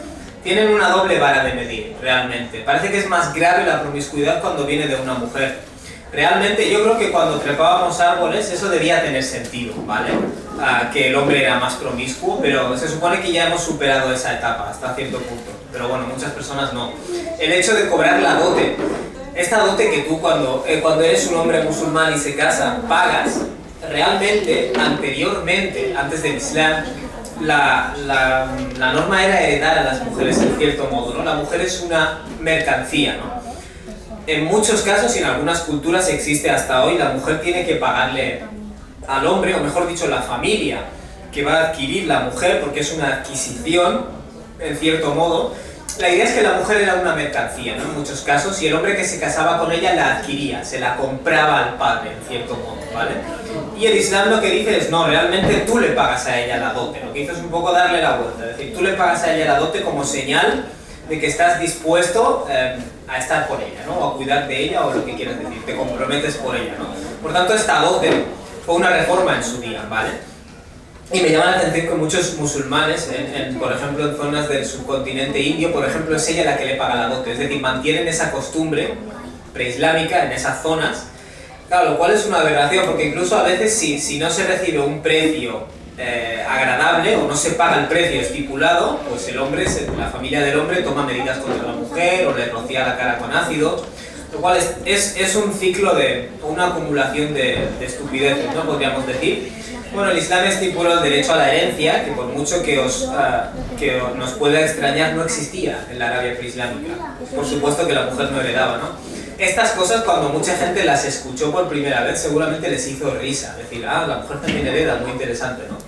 tienen una doble vara de medir, realmente. Parece que es más grave la promiscuidad cuando viene de una mujer. Realmente yo creo que cuando trepábamos árboles eso debía tener sentido, ¿vale? Que el hombre era más promiscuo, pero se supone que ya hemos superado esa etapa hasta cierto punto. Pero bueno, muchas personas no. El hecho de cobrar la dote, esta dote que tú cuando eres un hombre musulmán y se casa, pagas, realmente, anteriormente, antes del Islam, la norma era heredar a las mujeres en cierto modo, ¿no? La mujer es una mercancía, ¿no? En muchos casos y en algunas culturas existe hasta hoy, la mujer tiene que pagarle al hombre, o mejor dicho, la familia que va a adquirir la mujer, porque es una adquisición, en cierto modo. La idea es que la mujer era una mercancía, ¿no? En muchos casos, y el hombre que se casaba con ella la adquiría, se la compraba al padre, en cierto modo, ¿vale? Y el Islam lo que dice es, no, realmente tú le pagas a ella la dote, lo que hizo es un poco darle la vuelta, es decir, tú le pagas a ella la dote como señal de que estás dispuesto a estar por ella, ¿no? O a cuidar de ella, o lo que quieras decir, te comprometes por ella, ¿no? Por tanto, esta dote fue una reforma en su día, ¿vale? Y me llama la atención que muchos musulmanes, por ejemplo, en zonas del subcontinente indio, por ejemplo, es ella la que le paga la dote, es decir, mantienen esa costumbre preislámica en esas zonas, claro, lo cual es una aberración, porque incluso a veces si no se recibe un precio agradable o no se paga el precio estipulado, pues el hombre, la familia del hombre toma medidas contra la mujer o le rocía la cara con ácido, lo cual es un ciclo de una acumulación de estupideces, ¿no? Podríamos decir. Bueno, el Islam estipuló el derecho a la herencia, que por mucho que nos pueda extrañar, no existía en la Arabia preislámica. Por supuesto que la mujer no heredaba, ¿no? Estas cosas, cuando mucha gente las escuchó por primera vez, seguramente les hizo risa. Decir, la mujer también hereda, muy interesante, ¿no?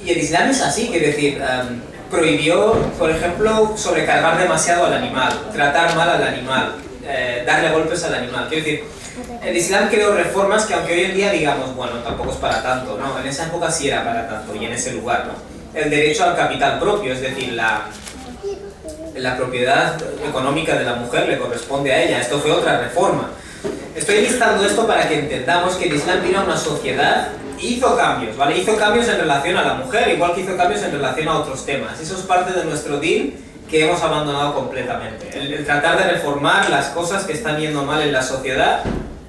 Y el Islam es así, quiere decir, prohibió, por ejemplo, sobrecargar demasiado al animal, tratar mal al animal, darle golpes al animal. Quiero decir, el Islam creó reformas que aunque hoy en día digamos, bueno, tampoco es para tanto, ¿no? En esa época sí era para tanto, y en ese lugar, ¿no? El derecho al capital propio, es decir, la propiedad económica de la mujer le corresponde a ella. Esto fue otra reforma. Estoy listando esto para que entendamos que el Islam vino a una sociedad y hizo cambios, ¿vale? Hizo cambios en relación a la mujer, igual que hizo cambios en relación a otros temas. Eso es parte de nuestro din que hemos abandonado completamente. El tratar de reformar las cosas que están yendo mal en la sociedad,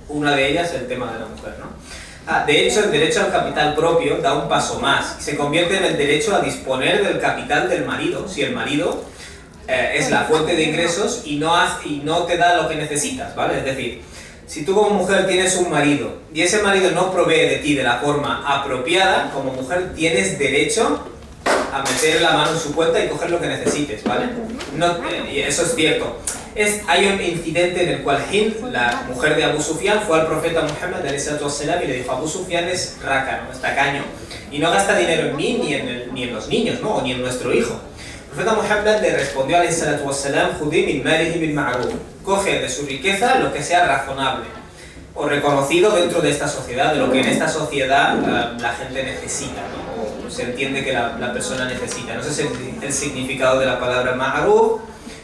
una de ellas el tema de la mujer, ¿no? De hecho, el derecho al capital propio da un paso más y se convierte en el derecho a disponer del capital del marido, si el marido es la fuente de ingresos y no te da lo que necesitas, ¿vale? Es decir, si tú como mujer tienes un marido y ese marido no provee de ti de la forma apropiada, como mujer tienes derecho a meter la mano en su cuenta y coger lo que necesites, ¿vale? Y eso es cierto. Hay un incidente en el cual Hind, la mujer de Abu Sufyan, fue al profeta Muhammad ﷺ y le dijo: Abu Sufyan es rácano, es tacaño, y no gasta dinero en mí ni en los niños, ¿no? O ni en nuestro hijo. El profeta Muhammad le respondió ﷺ: Judí min malihi bil ma'ruf, coge de su riqueza lo que sea razonable o reconocido dentro de esta sociedad, de lo que en esta sociedad la gente necesita, ¿no? O se entiende que la persona necesita. No sé si el significado de la palabra ma'ruf,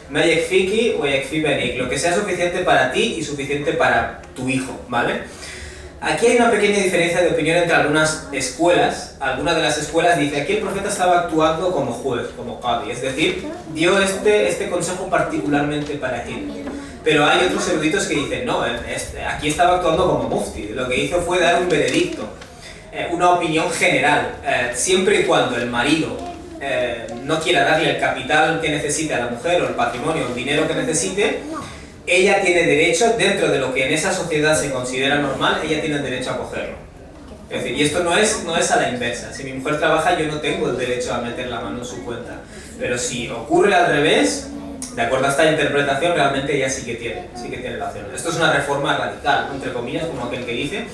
ma yakfiki o yakfi banik, lo que sea suficiente para ti y suficiente para tu hijo, ¿vale? Aquí hay una pequeña diferencia de opinión entre algunas escuelas. Alguna de las escuelas dice, aquí el profeta estaba actuando como juez, como qadi, es decir, dio este consejo particularmente para ti. Pero hay otros eruditos que dicen, no, aquí estaba actuando como mufti, lo que hizo fue dar un veredicto, una opinión general, siempre y cuando el marido no quiera darle el capital que necesite a la mujer o el patrimonio o el dinero que necesite, ella tiene derecho, dentro de lo que en esa sociedad se considera normal, ella tiene el derecho a cogerlo. Es decir, y esto no es a la inversa. Si mi mujer trabaja, yo no tengo el derecho a meter la mano en su cuenta. Pero si ocurre al revés, de acuerdo a esta interpretación, realmente ella sí que tiene la opción. Esto es una reforma radical, entre comillas, como aquel que dice.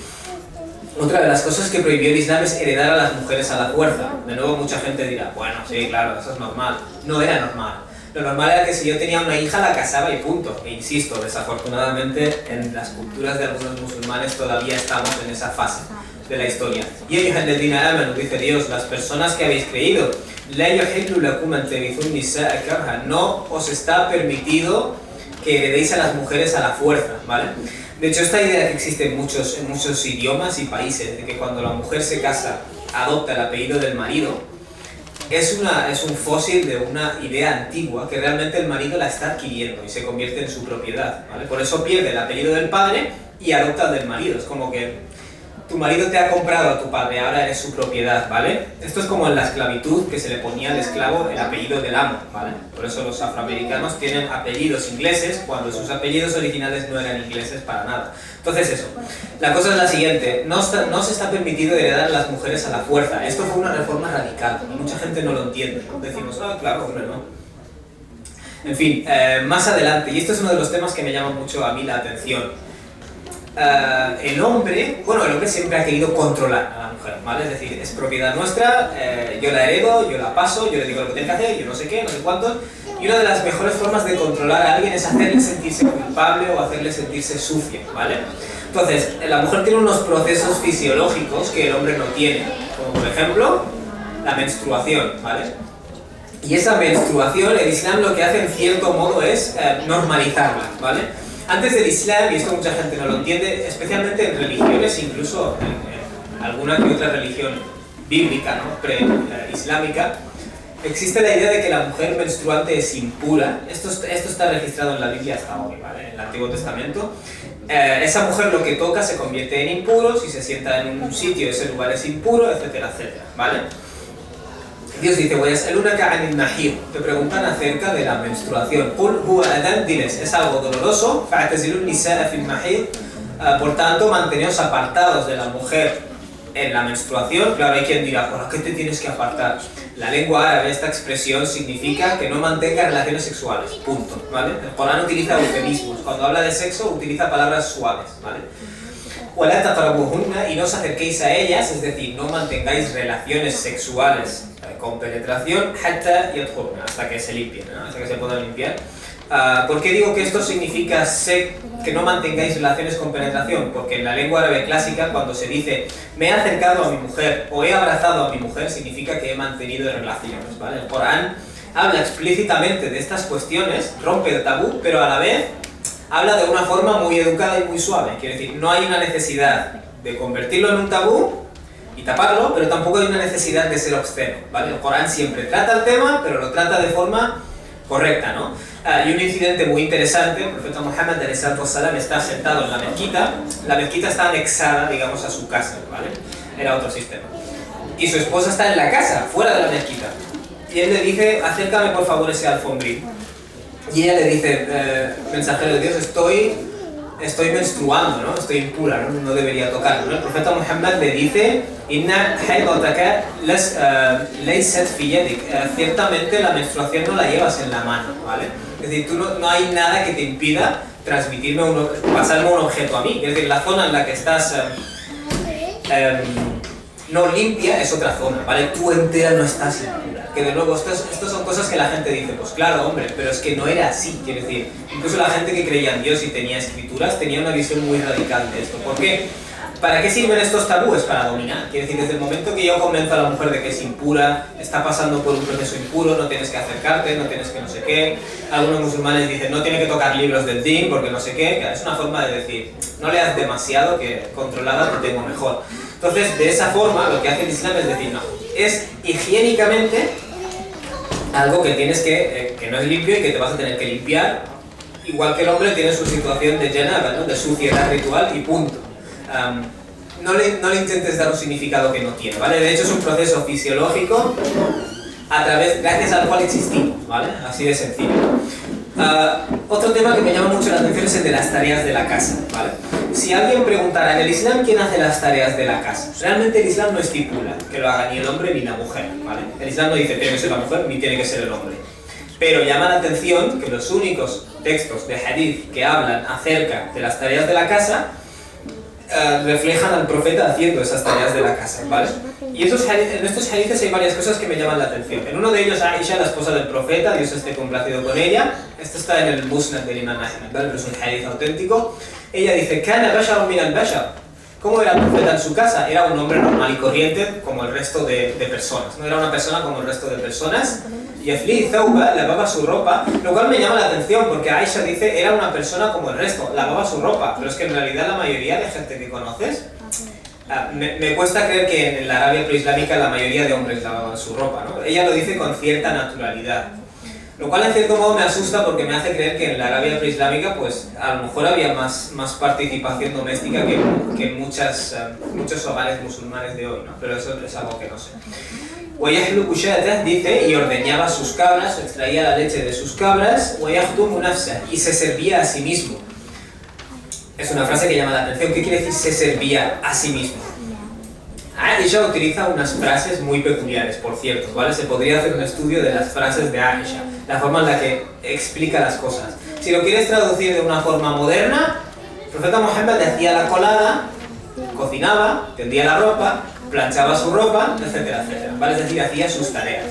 Otra de las cosas que prohibió el Islam es heredar a las mujeres a la fuerza. De nuevo, mucha gente dirá, bueno, sí, claro, eso es normal. No era normal. Lo normal era que si yo tenía una hija la casaba y punto. E insisto, desafortunadamente en las culturas de algunos musulmanes todavía estamos en esa fase de la historia. Y ayyuhalladhina amanu, dice Dios, las personas que habéis creído, la yuhillu lakum an tarithu an-nisaa karha, no os está permitido que heredéis a las mujeres a la fuerza, ¿vale? De hecho, esta idea que existe en muchos idiomas y países, de que cuando la mujer se casa adopta el apellido del marido, es un fósil de una idea antigua que realmente el marido la está adquiriendo y se convierte en su propiedad, ¿vale? Por eso pierde el apellido del padre y adopta el del marido. Es como que tu marido te ha comprado a tu padre, ahora eres su propiedad, ¿vale? Esto es como en la esclavitud, que se le ponía al esclavo el apellido del amo, ¿vale? Por eso los afroamericanos tienen apellidos ingleses cuando sus apellidos originales no eran ingleses para nada. Entonces eso, la cosa es la siguiente, no se está permitido heredar a las mujeres a la fuerza. Esto fue una reforma radical y mucha gente no lo entiende. Decimos, ah, claro, hombre, no. En fin, más adelante, y esto es uno de los temas que me llama mucho a mí la atención. El hombre siempre ha querido controlar a la mujer, ¿vale? Es decir, es propiedad nuestra, yo la heredo, yo la paso, yo le digo lo que tiene que hacer, yo no sé qué, no sé cuántos. Y una de las mejores formas de controlar a alguien es hacerle sentirse culpable o hacerle sentirse sucia, ¿vale? Entonces, la mujer tiene unos procesos fisiológicos que el hombre no tiene, como por ejemplo, la menstruación, ¿vale? Y esa menstruación, el Islam lo que hace en cierto modo es normalizarla, ¿vale? Antes del Islam, y esto mucha gente no lo entiende, especialmente en religiones, incluso en alguna que otra religión bíblica, ¿no? Pre-islámica, existe la idea de que la mujer menstruante es impura. Esto está registrado en la Biblia hasta hoy, ¿vale? En el Antiguo Testamento. Esa mujer lo que toca se convierte en impuro, si se sienta en un sitio ese lugar es impuro, etcétera, etcétera, ¿vale? Dios dice, te preguntan acerca de la menstruación. Diles, es algo doloroso, por tanto, manteneos apartados de la mujer en la menstruación. Claro, hay quien dirá, ¿por qué te tienes que apartar? La lengua árabe, esta expresión significa que no mantenga relaciones sexuales, punto, ¿vale? El Corán utiliza eufemismos, cuando habla de sexo utiliza palabras suaves, ¿vale? Y no os acerquéis a ellas, es decir, no mantengáis relaciones sexuales con penetración hasta que se limpien, ¿no? Hasta que se puedan limpiar. ¿Por qué digo que esto significa que no mantengáis relaciones con penetración? Porque en la lengua árabe clásica, cuando se dice me he acercado a mi mujer o he abrazado a mi mujer, significa que he mantenido relaciones, ¿vale? El Corán habla explícitamente de estas cuestiones, rompe el tabú, pero a la vez habla de una forma muy educada y muy suave. Quiere decir, no hay una necesidad de convertirlo en un tabú y taparlo, pero tampoco hay una necesidad de ser obsceno, ¿vale? El Corán siempre trata el tema, pero lo trata de forma correcta, ¿no? Y un incidente muy interesante, el profeta Muhammad ﷺ está sentado en la mezquita está anexada, digamos, a su casa, ¿vale? Era otro sistema. Y su esposa está en la casa, fuera de la mezquita. Y él le dice, acércame por favor ese alfombrín. Y ella le dice, mensajero de Dios, estoy menstruando, ¿no? Estoy impura, ¿no? No debería tocarlo, ¿no? El profeta Muhammad le dice, Inna haydataka laysat fi yadik. Ciertamente la menstruación no la llevas en la mano, ¿vale? Es decir, no hay nada que te impida pasarme un objeto a mí. Es decir, la zona en la que estás no limpia es otra zona, ¿vale? Tú entera no estás impura. Que de nuevo, estas son cosas que la gente dice, pues claro, hombre, pero es que no era así, quiero decir, incluso la gente que creía en Dios y tenía escrituras tenía una visión muy radical de esto. ¿Por qué? ¿Para qué sirven estos tabúes? Para dominar. Quiere decir, desde el momento que yo convenzo a la mujer de que es impura, está pasando por un proceso impuro, no tienes que acercarte, no tienes que no sé qué. Algunos musulmanes dicen, no tiene que tocar libros del din porque no sé qué. Es una forma de decir, no leas demasiado que controlada te tengo mejor. Entonces, de esa forma, lo que hace el Islam es decir, no, es higiénicamente algo que tienes que no es limpio y que te vas a tener que limpiar, igual que el hombre tiene su situación de janaba, ¿no? De suciedad ritual y punto. No le intentes dar un significado que no tiene, ¿vale? De hecho es un proceso fisiológico gracias al cual existimos, ¿vale? Así de sencillo. Otro tema que me llama mucho la atención es el de las tareas de la casa, ¿vale? Si alguien preguntara en el Islam quién hace las tareas de la casa, realmente el Islam no estipula que lo haga ni el hombre ni la mujer, ¿vale? El Islam no dice tiene que ser la mujer ni tiene que ser el hombre. Pero llama la atención que los únicos textos de hadith que hablan acerca de las tareas de la casa reflejan al profeta haciendo esas tareas de la casa, ¿vale? Y en estos hadices hay varias cosas que me llaman la atención. En uno de ellos, Aisha, la esposa del profeta, Dios esté complacido con ella, esto está en el Musnad del Imam Ahmad, ¿vale? Pero es un hadith auténtico. Ella dice, «Kana basharun min al-bashar». ¿Cómo era el profeta en su casa? Era un hombre normal y corriente como el resto de personas. No era una persona como el resto de personas. Yafli thawba, lavaba su ropa, lo cual me llama la atención porque Aisha dice era una persona como el resto, lavaba su ropa, pero es que en realidad la mayoría de gente que conoces, me cuesta creer que en la Arabia preislámica la mayoría de hombres lavaban su ropa, ¿no? Ella lo dice con cierta naturalidad, lo cual en cierto modo me asusta porque me hace creer que en la Arabia preislámica pues a lo mejor había más participación doméstica que en muchos hogares musulmanes de hoy, ¿no? Pero eso es algo que no sé. وَيَحْلُقُ شَاتَهُ, dice, y ordeñaba sus cabras, o extraía la leche de sus cabras, وَيَخْدُمُ نَفْسَهُ, y se servía a sí mismo. Es una frase que llama la atención. ¿Qué quiere decir se servía a sí mismo? Aisha utiliza unas frases muy peculiares, por cierto, ¿vale? Se podría hacer un estudio de las frases de Aisha, la forma en la que explica las cosas. Si lo quieres traducir de una forma moderna, el profeta Muhammad le hacía la colada, cocinaba, tendía la ropa, planchaba su ropa, etcétera, etcétera, ¿vale? Es decir, hacía sus tareas.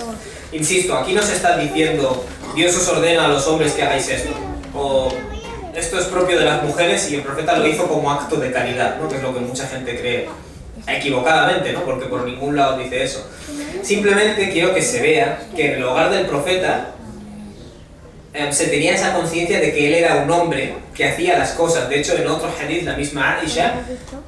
Insisto, aquí no se está diciendo Dios os ordena a los hombres que hagáis esto, o esto es propio de las mujeres y el profeta lo hizo como acto de caridad, ¿no? Que es lo que mucha gente cree equivocadamente, ¿no? Porque por ningún lado dice eso. Simplemente quiero que se vea que en el hogar del profeta se tenía esa conciencia de que él era un hombre que hacía las cosas. De hecho, en otro hadith, la misma Aisha,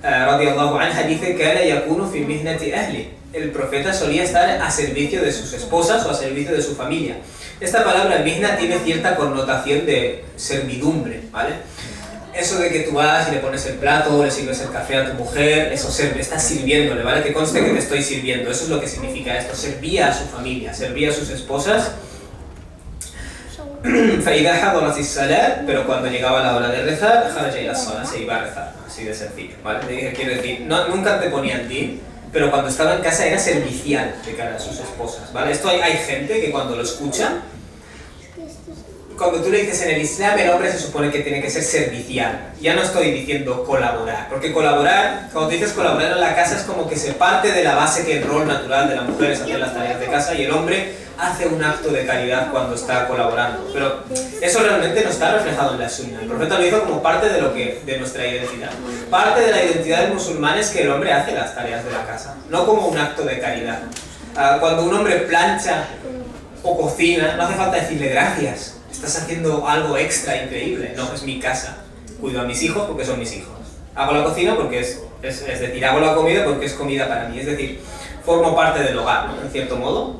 radiyallahu anha, dice que era yakunu fi mihnati ahli. El profeta solía estar a servicio de sus esposas o a servicio de su familia. Esta palabra mihna tiene cierta connotación de servidumbre, ¿vale? Eso de que tú vas y le pones el plato, le sirves el café a tu mujer, eso estás sirviéndole, ¿vale? Que conste que te estoy sirviendo, eso es lo que significa esto. Servía a su familia, servía a sus esposas. Pero cuando llegaba la hora de rezar, se iba a rezar, así de sencillo, ¿vale? Quiero decir, nunca te ponía en ti, pero cuando estaba en casa era servicial de cara a sus esposas, ¿vale? Esto hay gente que cuando lo escucha, cuando tú le dices en el Islam, el hombre se supone que tiene que ser servicial. Ya no estoy diciendo colaborar, porque colaborar, cuando dices colaborar en la casa es como que se parte de la base que el rol natural de la mujer es hacer las tareas de casa y el hombre hace un acto de caridad cuando está colaborando. Pero eso realmente no está reflejado en la sunna. El profeta lo hizo como parte de nuestra identidad. Parte de la identidad del musulmán es que el hombre hace las tareas de la casa, no como un acto de caridad. Cuando un hombre plancha o cocina, no hace falta decirle gracias. Estás haciendo algo extra increíble. No, es mi casa. Cuido a mis hijos porque son mis hijos. Hago la cocina porque es decir, hago la comida porque es comida para mí. Es decir, formo parte del hogar, ¿no? En cierto modo.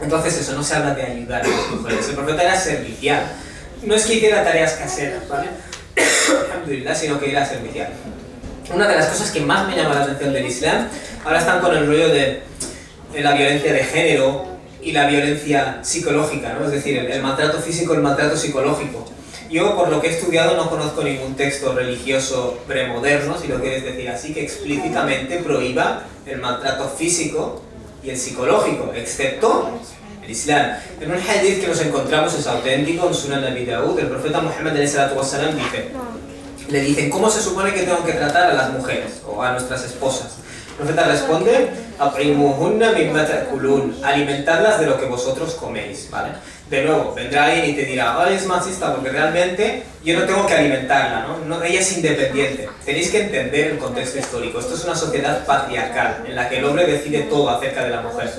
Entonces eso, no se habla de ayudar a las mujeres. El profeta era servicial. No es que hiciera tareas caseras, ¿vale? Alhamdulillah, sino que era servicial. Una de las cosas que más me llama la atención del Islam, ahora están con el rollo de la violencia de género y la violencia psicológica, ¿no? Es decir, el maltrato físico, el maltrato psicológico. Yo, por lo que he estudiado, no conozco ningún texto religioso premoderno, si lo quieres decir así, que explícitamente prohíba el maltrato físico y el psicológico, excepto el Islam. En un hadith que nos encontramos, es auténtico, en Sunan Abi Dawud, el profeta Muhammad dice, le dicen, ¿cómo se supone que tengo que tratar a las mujeres o a nuestras esposas? El profeta responde, "At'imuhunna mimma ta'kulun", alimentarlas de lo que vosotros coméis, ¿vale? De nuevo, vendrá alguien y te dirá, es machista porque realmente yo no tengo que alimentarla, ¿no? Ella es independiente. Tenéis que entender el contexto histórico. Esto es una sociedad patriarcal en la que el hombre decide todo acerca de la mujer.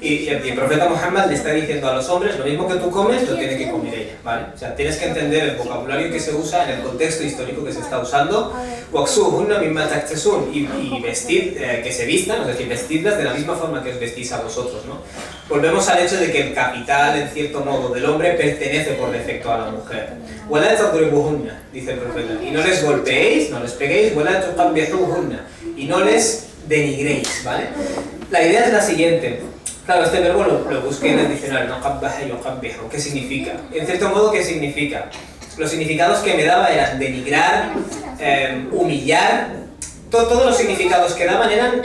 Y el profeta Muhammad le está diciendo a los hombres, lo mismo que tú comes, lo tiene que comer ella, ¿vale? O sea, tienes que entender el vocabulario que se usa en el contexto histórico que se está usando. وَأْكْسُوهُنَّ مِمَّا تَكْتَسُونَ, y vestir, que se vistan, es decir, vestirlas de la misma forma que os vestís a vosotros, ¿no? Volvemos al hecho de que el capital, en cierto modo, del hombre pertenece por defecto a la mujer. وَلَا تَضْرِبُوهُنَّ, dice el profeta, y no les golpeéis, no les peguéis, وَلَا تُقَبِّحُوهُنَّ, y no les denigréis, ¿vale? La idea es la siguiente. Claro, este verbo lo busqué en el diccionario, no qabbaha yuqabbihu. ¿Qué significa? En cierto modo, ¿qué significa? Los significados que me daba eran denigrar, humillar. Todos los significados que daban eran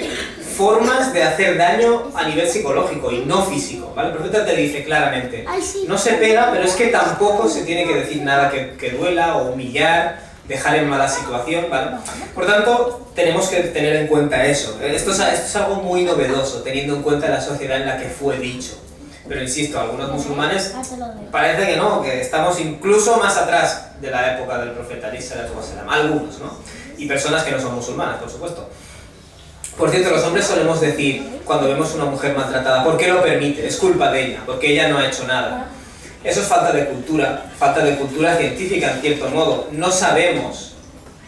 formas de hacer daño a nivel psicológico y no físico, ¿vale? El profeta te dice claramente, no se pega, pero es que tampoco se tiene que decir nada que duela o humillar, dejar en mala situación, ¿vale? Por tanto, tenemos que tener en cuenta eso. Esto es algo muy novedoso, teniendo en cuenta la sociedad en la que fue dicho. Pero insisto, algunos musulmanes parece que no, que estamos incluso más atrás de la época del profeta Ali sallallahu alaihi wasallam. Algunos, ¿no? Y personas que no son musulmanas, por supuesto. Por cierto, los hombres solemos decir, cuando vemos una mujer maltratada, ¿por qué lo permite? Es culpa de ella, porque ella no ha hecho nada. Eso es falta de cultura científica en cierto modo. No sabemos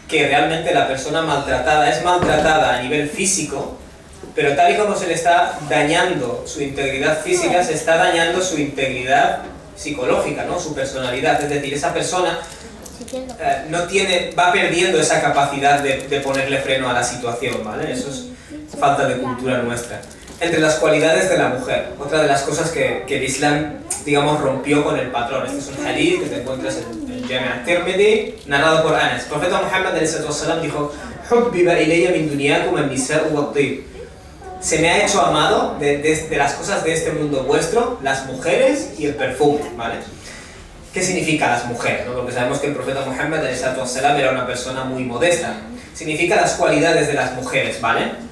que realmente la persona maltratada es maltratada a nivel físico, pero tal y como se le está dañando su integridad física, se está dañando su integridad psicológica, ¿no? Su personalidad. Es decir, esa persona va perdiendo esa capacidad de ponerle freno a la situación, ¿vale? Eso es falta de cultura nuestra. Entre las cualidades de la mujer, otra de las cosas que el Islam, digamos, rompió con el patrón. Este es un hadith que te encuentras en el Jami' al-Tirmidhi, narrado por Anas. El profeta Muhammad ﷺ dijo: "Hubbiba ilayya min dunyakum an-nisa'u wat-tib". Se me ha hecho amado de las cosas de este mundo vuestro, las mujeres y el perfume, ¿vale? ¿Qué significa las mujeres? ¿No? Porque sabemos que el profeta Muhammad ﷺ era una persona muy modesta. Significa las cualidades de las mujeres, ¿vale?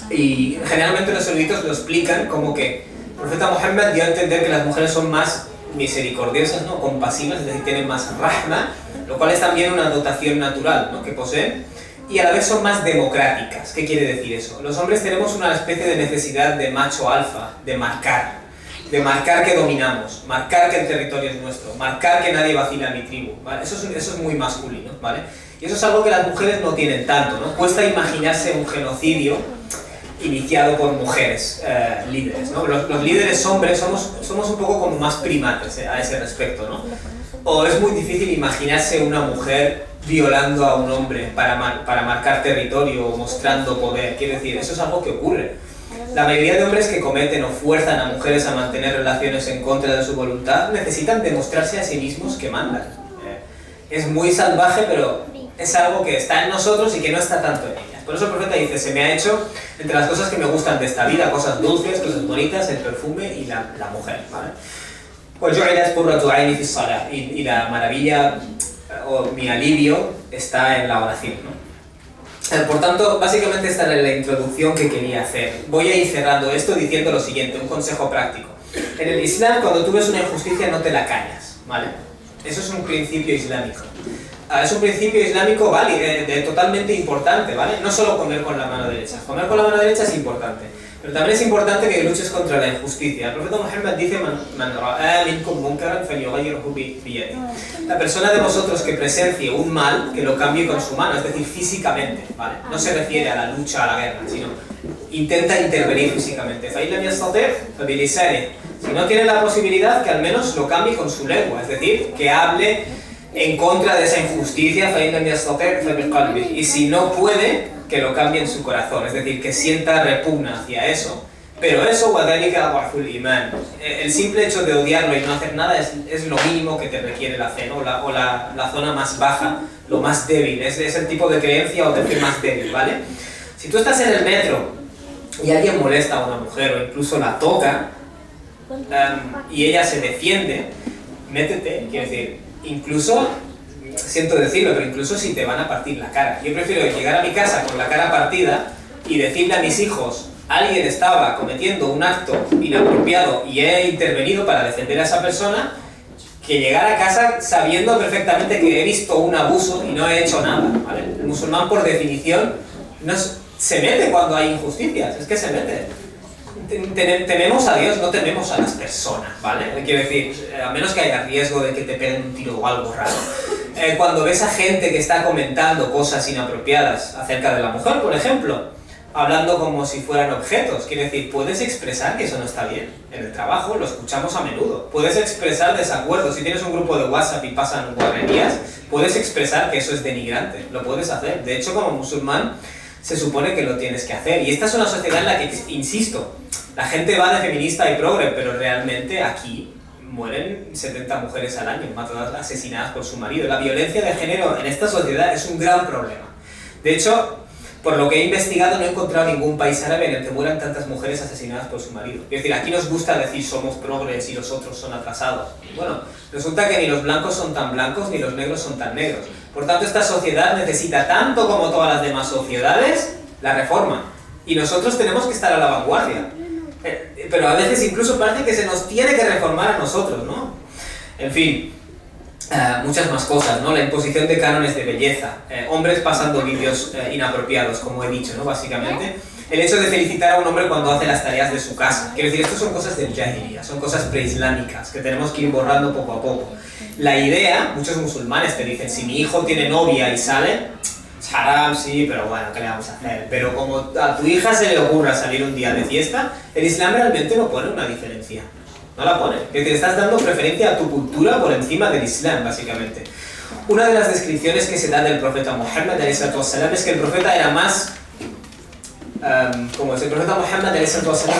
Y generalmente los eruditos lo explican como que el profeta Muhammad dio a entender que las mujeres son más misericordiosas, ¿no? Compasivas, es decir, tienen más rahma, lo cual es también una dotación natural, ¿no? Que poseen, y a la vez son más democráticas. ¿Qué quiere decir eso? Los hombres tenemos una especie de necesidad de macho alfa, de marcar que dominamos, marcar que el territorio es nuestro, marcar que nadie vacila a mi tribu, ¿vale? Eso es muy masculino, ¿vale? Y eso es algo que las mujeres no tienen tanto, ¿no? Cuesta imaginarse un genocidio iniciado por mujeres líderes, ¿no? Los líderes hombres somos un poco como más primates a ese respecto, ¿no? O es muy difícil imaginarse una mujer violando a un hombre para marcar territorio o mostrando poder. Quiero decir, eso es algo que ocurre. La mayoría de hombres que cometen o fuerzan a mujeres a mantener relaciones en contra de su voluntad necesitan demostrarse a sí mismos que mandan. Es muy salvaje, pero es algo que está en nosotros y que no está tanto en ellas. Por eso el profeta dice: se me ha hecho entre las cosas que me gustan de esta vida, cosas dulces, cosas bonitas, el perfume y la mujer, ¿vale? Y la maravilla o mi alivio está en la oración, ¿no? Por tanto, básicamente esta es la introducción que quería hacer. Voy a ir cerrando esto diciendo lo siguiente, un consejo práctico. En el Islam, cuando tú ves una injusticia, no te la callas, ¿vale? Eso es un principio islámico. Es un principio islámico válido, totalmente importante, ¿vale? No solo comer con la mano derecha. Comer con la mano derecha es importante, pero también es importante que luches contra la injusticia. El profeta Muhammad dice: "Man ra'a minkum munkaran falyughayyirhu biyadihi". La persona de vosotros que presencie un mal, que lo cambie con su mano, es decir, físicamente, ¿vale? No se refiere a la lucha, a la guerra, sino intenta intervenir físicamente. فَإِنْ لَمْ يَسْتَطِعْ فَبِلِسَانِهِ. Si no tiene la posibilidad, que al menos lo cambie con su lengua, es decir, que hable en contra de esa injusticia. فَإِنْ لَمْ يَسْتَطِعْ فَبِقَلْبِهِ. Y si no puede, que lo cambie en su corazón, es decir, que sienta repugna hacia eso. Pero eso, وَذَلِكَ أَضْعَفُ الْإِيمَانِ. El simple hecho de odiarlo y no hacer nada es lo mínimo que te requiere la fe, ¿no? o la zona más baja, lo más débil, es el tipo de creencia o de fe más débil, ¿vale? Si tú estás en el metro y alguien molesta a una mujer o incluso la toca y ella se defiende, métete, quiero decir, incluso, siento decirlo, pero incluso si te van a partir la cara. Yo prefiero llegar a mi casa con la cara partida y decirle a mis hijos: alguien estaba cometiendo un acto inapropiado y he intervenido para defender a esa persona, que llegar a casa sabiendo perfectamente que he visto un abuso y no he hecho nada, ¿vale? El musulmán, por definición, se mete cuando hay injusticias, es que se mete. Tememos a Dios, no tememos a las personas, ¿vale? Quiero decir, a menos que haya riesgo de que te peguen un tiro o algo raro. Cuando ves a gente que está comentando cosas inapropiadas acerca de la mujer, por ejemplo, hablando como si fueran objetos, quiere decir, puedes expresar que eso no está bien. En el trabajo lo escuchamos a menudo. Puedes expresar desacuerdo. Si tienes un grupo de WhatsApp y pasan guarrerías, puedes expresar que eso es denigrante. Lo puedes hacer. De hecho, como musulmán, se supone que lo tienes que hacer. Y esta es una sociedad en la que, insisto, la gente va de feminista y progre, pero realmente aquí mueren 70 mujeres al año, matadas, asesinadas por su marido. La violencia de género en esta sociedad es un gran problema. De hecho, por lo que he investigado no he encontrado ningún país árabe en el que mueran tantas mujeres asesinadas por su marido. Es decir, aquí nos gusta decir somos progres y los otros son atrasados. Bueno, resulta que ni los blancos son tan blancos ni los negros son tan negros. Por tanto, esta sociedad necesita tanto como todas las demás sociedades la reforma. Y nosotros tenemos que estar a la vanguardia. Pero a veces incluso parece que se nos tiene que reformar a nosotros, ¿no? En fin, muchas más cosas, ¿no? La imposición de cánones de belleza, hombres pasando vídeos inapropiados, como he dicho, ¿no? Básicamente, el hecho de felicitar a un hombre cuando hace las tareas de su casa. Quiero decir, esto son cosas del jahiliya, son cosas preislámicas que tenemos que ir borrando poco a poco. La idea, muchos musulmanes te dicen, si mi hijo tiene novia y sale, es haram, sí, pero bueno, ¿qué le vamos a hacer? Pero como a tu hija se le ocurra salir un día de fiesta, el Islam realmente no pone una diferencia. No la pone. Es decir, estás dando preferencia a tu cultura por encima del Islam, básicamente. Una de las descripciones que se da del profeta Muhammad es que el profeta era más... el profeta Muhammad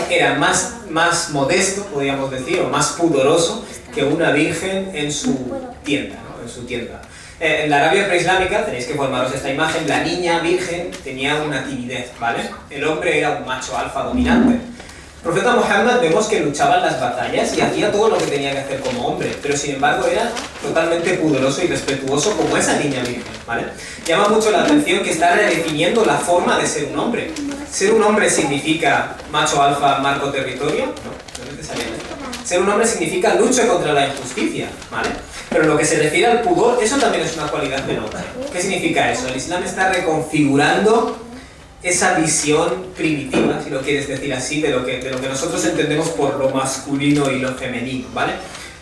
era más modesto, podríamos decir, o más pudoroso que una virgen en su tienda, ¿no? En su tienda. En la Arabia preislámica, tenéis que formaros esta imagen, la niña virgen tenía una timidez, ¿vale? El hombre era un macho alfa dominante. El profeta Muhammad vemos que luchaba en las batallas y hacía todo lo que tenía que hacer como hombre, pero sin embargo era totalmente pudoroso y respetuoso como esa niña virgen, ¿vale? Llama mucho la atención que está redefiniendo la forma de ser un hombre. ¿Ser un hombre significa macho alfa, marco territorio? No necesariamente. Ser un hombre significa lucha contra la injusticia, ¿vale? Pero lo que se refiere al pudor, eso también es una cualidad del hombre. ¿Qué significa eso? El Islam está reconfigurando esa visión primitiva, si lo quieres decir así, de lo que nosotros entendemos por lo masculino y lo femenino, ¿vale?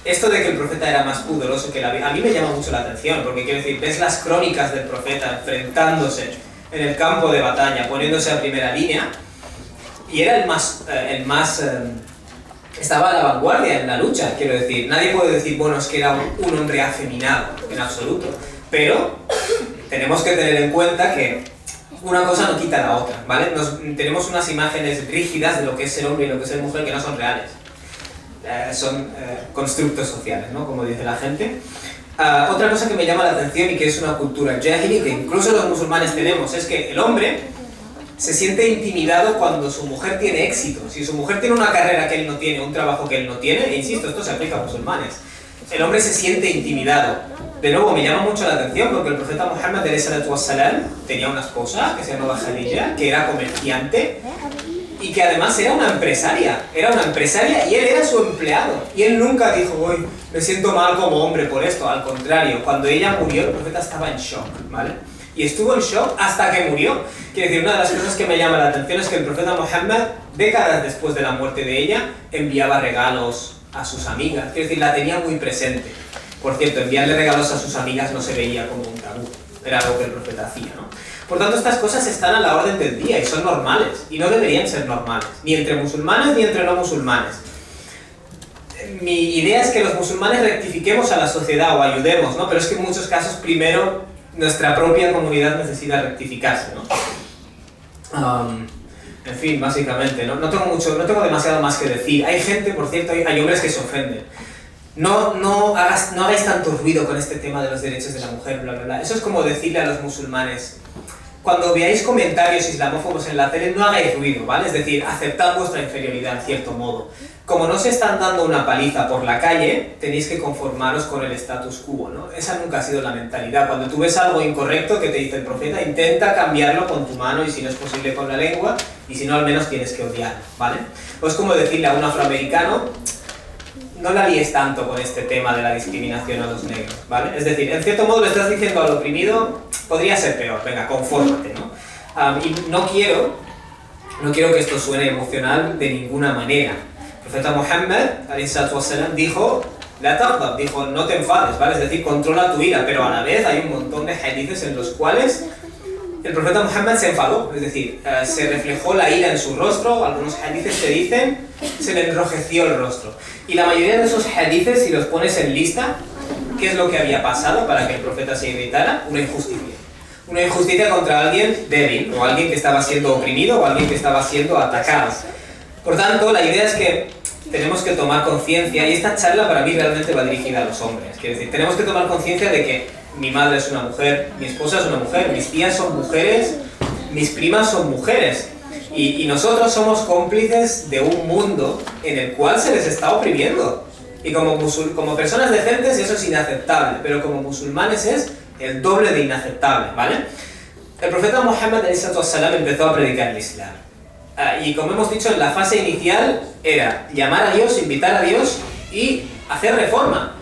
Esto de que el profeta era más pudoroso que la vida, a mí me llama mucho la atención, porque quiero decir, ves las crónicas del profeta enfrentándose en el campo de batalla, poniéndose a primera línea, y era estaba a la vanguardia en la lucha, quiero decir. Nadie puede decir, bueno, es que era un hombre afeminado, en absoluto. Pero tenemos que tener en cuenta que una cosa no quita la otra, ¿vale? Tenemos unas imágenes rígidas de lo que es ser hombre y lo que es ser mujer que no son reales. Son constructos sociales, ¿no? Como dice la gente. Otra cosa que me llama la atención y que es una cultura jahili, que incluso los musulmanes tenemos, es que el hombre se siente intimidado cuando su mujer tiene éxito. Si su mujer tiene una carrera que él no tiene, un trabajo que él no tiene, e insisto, esto se aplica a musulmanes, el hombre se siente intimidado. De nuevo, me llama mucho la atención porque el profeta Muhammad tenía una esposa que se llamaba Khadija, que era comerciante y que además era una empresaria y él era su empleado. Y él nunca dijo, uy, me siento mal como hombre por esto. Al contrario, cuando ella murió, el profeta estaba en shock, ¿vale? Y estuvo en shock hasta que murió. Quiere decir, una de las cosas que me llama la atención es que el profeta Muhammad, décadas después de la muerte de ella, enviaba regalos a sus amigas. Quiere decir, la tenía muy presente. Por cierto, enviarle regalos a sus amigas no se veía como un tabú. Era algo que el profeta hacía, ¿no? Por tanto, estas cosas están a la orden del día y son normales. Y no deberían ser normales. Ni entre musulmanes ni entre no musulmanes. Mi idea es que los musulmanes rectifiquemos a la sociedad o ayudemos, ¿no? Pero es que en muchos casos, primero, nuestra propia comunidad necesita rectificarse, ¿no? En fin, básicamente, no tengo demasiado más que decir. Hay gente, por cierto, hay hombres que se ofenden. No hagáis tanto ruido con este tema de los derechos de la mujer, bla, bla, bla. Eso es como decirle a los musulmanes, cuando veáis comentarios islamófobos en la tele, no hagáis ruido, ¿vale? Es decir, aceptad vuestra inferioridad en cierto modo. Como no se están dando una paliza por la calle, tenéis que conformaros con el status quo, ¿no? Esa nunca ha sido la mentalidad. Cuando tú ves algo incorrecto que te dice el profeta, intenta cambiarlo con tu mano y si no es posible con la lengua, y si no al menos tienes que odiarlo, ¿vale? O es como decirle a un afroamericano, no la líes tanto con este tema de la discriminación a los negros, ¿vale? Es decir, en cierto modo le estás diciendo al oprimido, podría ser peor, venga, confórmate, ¿no? Y no quiero que esto suene emocional de ninguna manera. El profeta Muhammad dijo, dijo, no te enfades, ¿vale? Es decir, controla tu ira, pero a la vez hay un montón de hadices en los cuales el profeta Muhammad se enfadó, es decir, se reflejó la ira en su rostro, algunos hadices te dicen, se le enrojeció el rostro. Y la mayoría de esos hadices, si los pones en lista, ¿qué es lo que había pasado para que el profeta se irritara? Una injusticia. Una injusticia contra alguien débil, o alguien que estaba siendo oprimido, o alguien que estaba siendo atacado. Por tanto, la idea es que tenemos que tomar conciencia, y esta charla para mí realmente va dirigida a los hombres. Quiero decir, tenemos que tomar conciencia de que mi madre es una mujer, mi esposa es una mujer, mis tías son mujeres, mis primas son mujeres. Y nosotros somos cómplices de un mundo en el cual se les está oprimiendo. Y como personas decentes eso es inaceptable, pero como musulmanes es el doble de inaceptable, ¿vale? El profeta Muhammad ﷺ empezó a predicar el Islam. Y como hemos dicho, en la fase inicial era llamar a Dios, invitar a Dios y hacer reforma.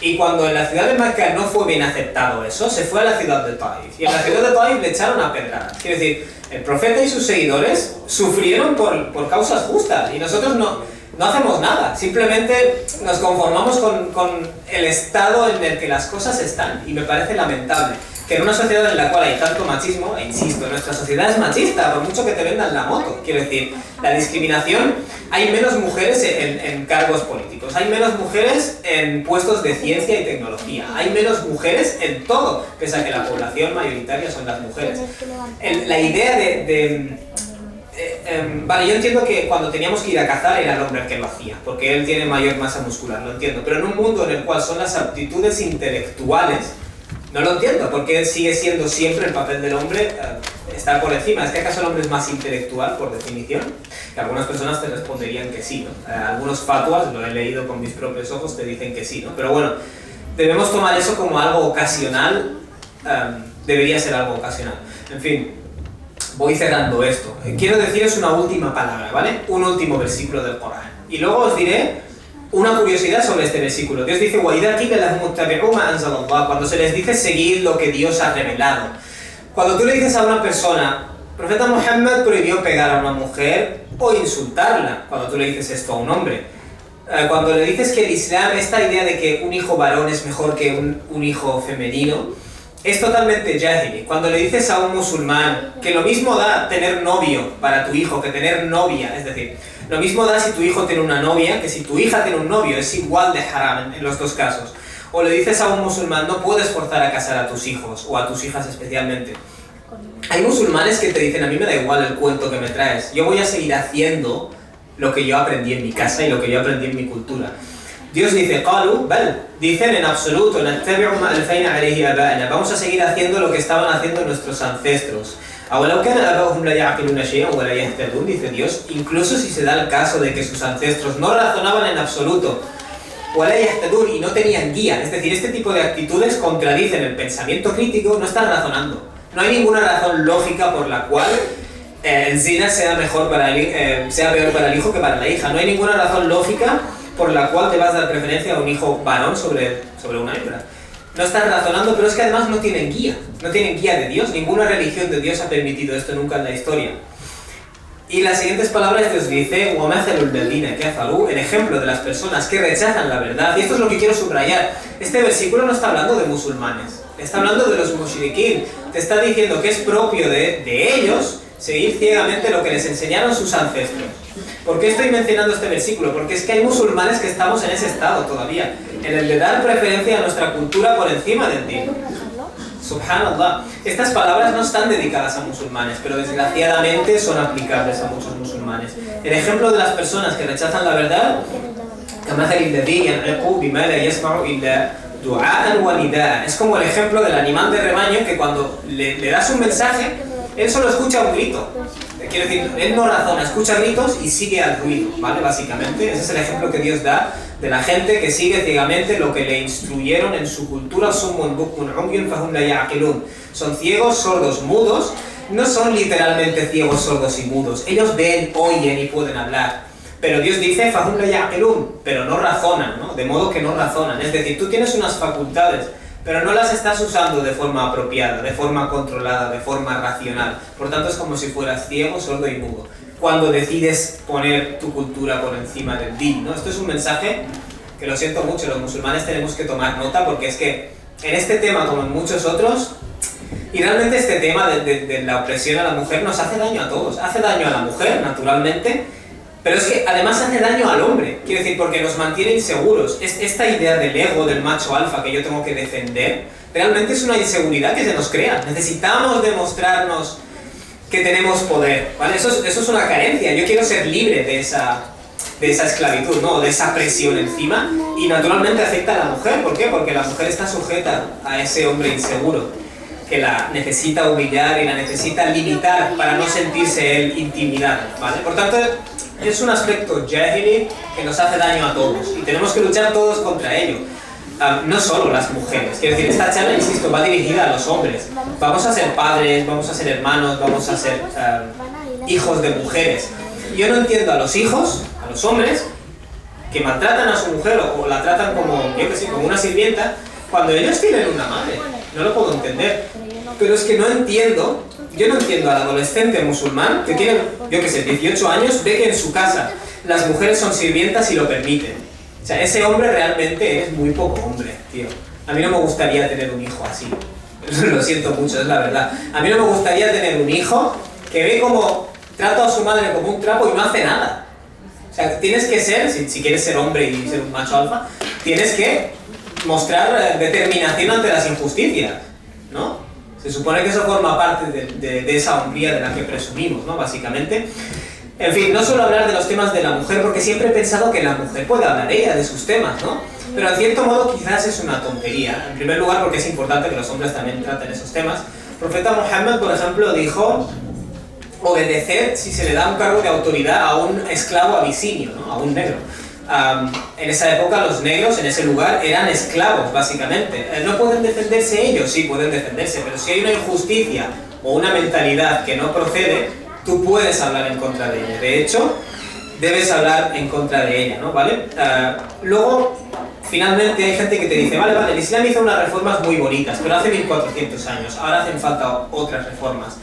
Y cuando en la ciudad de Mecca no fue bien aceptado eso, se fue a la ciudad de Taif. Y en la ciudad de Taif le echaron a pedradas. Quiere decir, el profeta y sus seguidores sufrieron por causas justas. Y nosotros no hacemos nada. Simplemente nos conformamos con el estado en el que las cosas están. Y me parece lamentable que en una sociedad en la cual hay tanto machismo, e insisto, nuestra sociedad es machista, por mucho que te vendan la moto. Quiero decir, la discriminación, hay menos mujeres en cargos políticos, hay menos mujeres en puestos de ciencia y tecnología, hay menos mujeres en todo, pese a que la población mayoritaria son las mujeres. La idea vale, yo entiendo que cuando teníamos que ir a cazar era el hombre el que lo hacía, porque él tiene mayor masa muscular, lo entiendo, pero en un mundo en el cual son las aptitudes intelectuales, no lo entiendo, porque sigue siendo siempre el papel del hombre estar por encima. ¿Es que acaso el hombre es más intelectual, por definición? Que algunas personas te responderían que sí, ¿no? Algunos fatwas, lo he leído con mis propios ojos, te dicen que sí, ¿no? Pero bueno, debemos tomar eso como algo ocasional, debería ser algo ocasional. En fin, voy cerrando esto. Quiero deciros una última palabra, ¿vale? Un último versículo del Corán. Y luego os diré una curiosidad sobre este versículo. Dios dice, cuando se les dice seguir lo que Dios ha revelado. Cuando tú le dices a una persona, el profeta Muhammad prohibió pegar a una mujer o insultarla, cuando tú le dices esto a un hombre. Cuando le dices que el Islam, esta idea de que un hijo varón es mejor que un hijo femenino, es totalmente jahili. Cuando le dices a un musulmán que lo mismo da tener novio para tu hijo que tener novia, es decir, lo mismo da si tu hijo tiene una novia que si tu hija tiene un novio, es igual de haram en los dos casos. O le dices a un musulmán, no puedes forzar a casar a tus hijos, o a tus hijas especialmente. Hay musulmanes que te dicen, a mí me da igual el cuento que me traes, yo voy a seguir haciendo lo que yo aprendí en mi casa y lo que yo aprendí en mi cultura. Dios dice, dicen en absoluto, vamos a seguir haciendo lo que estaban haciendo nuestros ancestros. Dice Dios, incluso si se da el caso de que sus ancestros no razonaban en absoluto y no tenían guía, es decir, este tipo de actitudes contradicen el pensamiento crítico, no están razonando. No hay ninguna razón lógica por la cual el zina sea peor para el hijo que para la hija. No hay ninguna razón lógica por la cual te vas a dar preferencia a un hijo varón sobre una hembra. No están razonando, pero es que además no tienen guía de Dios. Ninguna religión de Dios ha permitido esto nunca en la historia. Y las siguientes palabras Dios dice, el ejemplo de las personas que rechazan la verdad. Y esto es lo que quiero subrayar. Este versículo no está hablando de musulmanes, está hablando de los mushrikin. Te está diciendo que es propio de ellos seguir ciegamente lo que les enseñaron sus ancestros. ¿Por qué estoy mencionando este versículo? Porque es que hay musulmanes que estamos en ese estado todavía, en el de dar preferencia a nuestra cultura por encima del din. Subhanallah. Estas palabras no están dedicadas a musulmanes, pero desgraciadamente son aplicables a muchos musulmanes. El ejemplo de las personas que rechazan la verdad, es como el ejemplo del animal de rebaño que cuando le das un mensaje, él solo escucha un grito. Quiero decir, él no razona, escucha gritos y sigue al ruido, ¿vale? Básicamente, ese es el ejemplo que Dios da de la gente que sigue ciegamente lo que le instruyeron en su cultura. Son ciegos, sordos, mudos. No son literalmente ciegos, sordos y mudos. Ellos ven, oyen y pueden hablar. Pero Dios dice, pero no razonan, ¿no? De modo que no razonan. Es decir, tú tienes unas facultades, pero no las estás usando de forma apropiada, de forma controlada, de forma racional. Por tanto, es como si fueras ciego, sordo y mudo cuando decides poner tu cultura por encima del din, ¿no? Esto es un mensaje que, lo siento mucho, los musulmanes tenemos que tomar nota, porque es que en este tema, como en muchos otros, y realmente este tema de la opresión a la mujer nos hace daño a todos. Hace daño a la mujer, naturalmente, pero es que además hace daño al hombre, quiero decir, porque nos mantiene inseguros. Esta idea del ego, del macho alfa que yo tengo que defender, realmente es una inseguridad que se nos crea. Necesitamos demostrarnos que tenemos poder, ¿vale? Eso es una carencia. Yo quiero ser libre de esa esclavitud, ¿no? De esa presión encima, y naturalmente afecta a la mujer. ¿Por qué? Porque la mujer está sujeta a ese hombre inseguro. que la necesita humillar y la necesita limitar para no sentirse él intimidado, ¿vale? Por tanto, es un aspecto jahili que nos hace daño a todos y tenemos que luchar todos contra ello. No solo las mujeres, quiero decir, esta charla, insisto, va dirigida a los hombres. Vamos a ser padres, vamos a ser hermanos, vamos a ser hijos de mujeres. Yo no entiendo a los hijos, a los hombres, que maltratan a su mujer o la tratan como, yo que sé, como una sirvienta, cuando ellos tienen una madre. No lo puedo entender. Pero es que yo no entiendo al adolescente musulmán que tiene, yo que sé, 18 años, ve que en su casa las mujeres son sirvientas y lo permiten. O sea, ese hombre realmente es muy poco hombre, tío. A mí no me gustaría tener un hijo así. Lo siento mucho, es la verdad. A mí no me gustaría tener un hijo que ve como trata a su madre como un trapo y no hace nada. O sea, tienes que ser, si quieres ser hombre y ser un macho alfa, tienes que mostrar determinación ante las injusticias, ¿no? Se supone que eso forma parte de esa hombría de la que presumimos, ¿no? Básicamente. En fin, no suelo hablar de los temas de la mujer porque siempre he pensado que la mujer puede hablar ella de sus temas, ¿no? Pero en cierto modo quizás es una tontería. En primer lugar porque es importante que los hombres también traten esos temas. El profeta Muhammad, por ejemplo, dijo obedecer si se le da un cargo de autoridad a un esclavo abisinio, ¿no? A un negro. En esa época los negros en ese lugar eran esclavos, básicamente. ¿No pueden defenderse ellos? Sí, pueden defenderse, pero si hay una injusticia o una mentalidad que no procede, tú puedes hablar en contra de ella. De hecho, debes hablar en contra de ella, ¿no? ¿Vale? Luego, finalmente hay gente que te dice, vale, el Islam hizo unas reformas muy bonitas, pero hace 1400 años, ahora hacen falta otras reformas.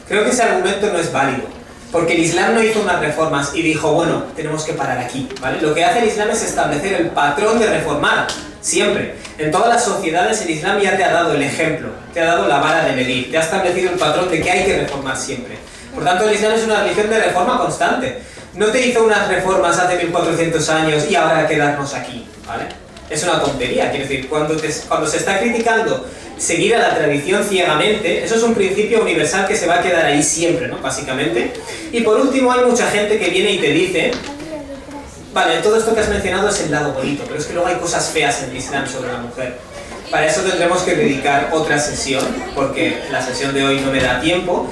Creo que ese argumento no es válido, porque el Islam no hizo unas reformas y dijo, bueno, tenemos que parar aquí, ¿vale? Lo que hace el Islam es establecer el patrón de reformar, siempre. En todas las sociedades el Islam ya te ha dado el ejemplo, te ha dado la vara de medir, te ha establecido el patrón de que hay que reformar siempre. Por tanto, el Islam es una religión de reforma constante. No te hizo unas reformas hace 1400 años y ahora quedarnos aquí, ¿vale? Es una tontería, quiero decir, cuando se está criticando seguir a la tradición ciegamente, eso es un principio universal que se va a quedar ahí siempre, ¿no? Básicamente. Y por último, hay mucha gente que viene y te dice, vale, todo esto que has mencionado es el lado bonito, pero es que luego hay cosas feas en el Islam sobre la mujer. Para eso tendremos que dedicar otra sesión, porque la sesión de hoy no me da tiempo.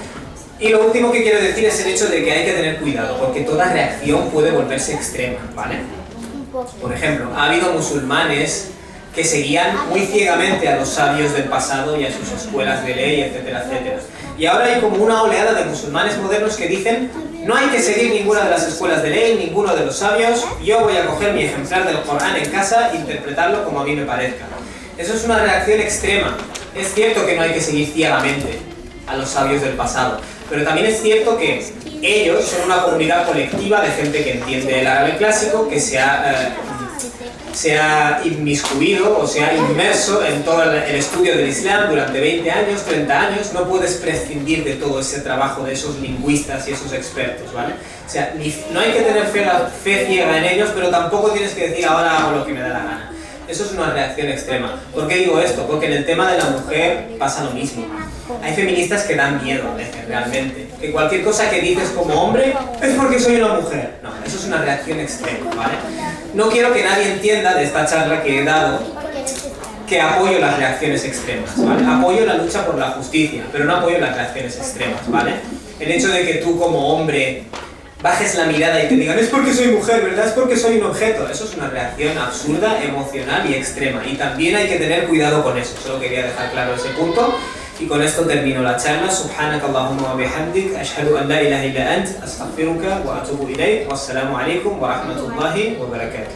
Y lo último que quiero decir es el hecho de que hay que tener cuidado, porque toda reacción puede volverse extrema, ¿vale? Por ejemplo, ha habido musulmanes que seguían muy ciegamente a los sabios del pasado y a sus escuelas de ley, etcétera, etcétera. Y ahora hay como una oleada de musulmanes modernos que dicen, no hay que seguir ninguna de las escuelas de ley, ninguno de los sabios, yo voy a coger mi ejemplar del Corán en casa e interpretarlo como a mí me parezca. Eso es una reacción extrema. Es cierto que no hay que seguir ciegamente a los sabios del pasado, pero también es cierto que ellos son una comunidad colectiva de gente que entiende el árabe clásico, que se ha inmiscuido o se ha inmerso en todo el estudio del Islam durante 20 años, 30 años. No puedes prescindir de todo ese trabajo de esos lingüistas y esos expertos, ¿vale? O sea, no hay que tener fe ciega en ellos, pero tampoco tienes que decir ahora hago lo que me da la gana. Eso es una reacción extrema. ¿Por qué digo esto? Porque en el tema de la mujer pasa lo mismo. Hay feministas que dan miedo a veces, realmente. Que cualquier cosa que dices como hombre es porque soy una mujer. No, eso es una reacción extrema, ¿vale? No quiero que nadie entienda de esta charla que he dado que apoyo las reacciones extremas, ¿vale? Apoyo la lucha por la justicia, pero no apoyo las reacciones extremas, ¿vale? El hecho de que tú como hombre bajes la mirada y te digan es porque soy mujer, ¿verdad? Es porque soy un objeto. Eso es una reacción absurda, emocional y extrema. Y también hay que tener cuidado con eso. Solo quería dejar claro ese punto. Y con esto termino la charla. Subhanaka Allahumma wa bihamdik. Ashhadu an la ilaha illa ant. Astaghfiruka wa atubu ilayk. Wassalamu alaikum wa rahmatullahi wa barakatuh.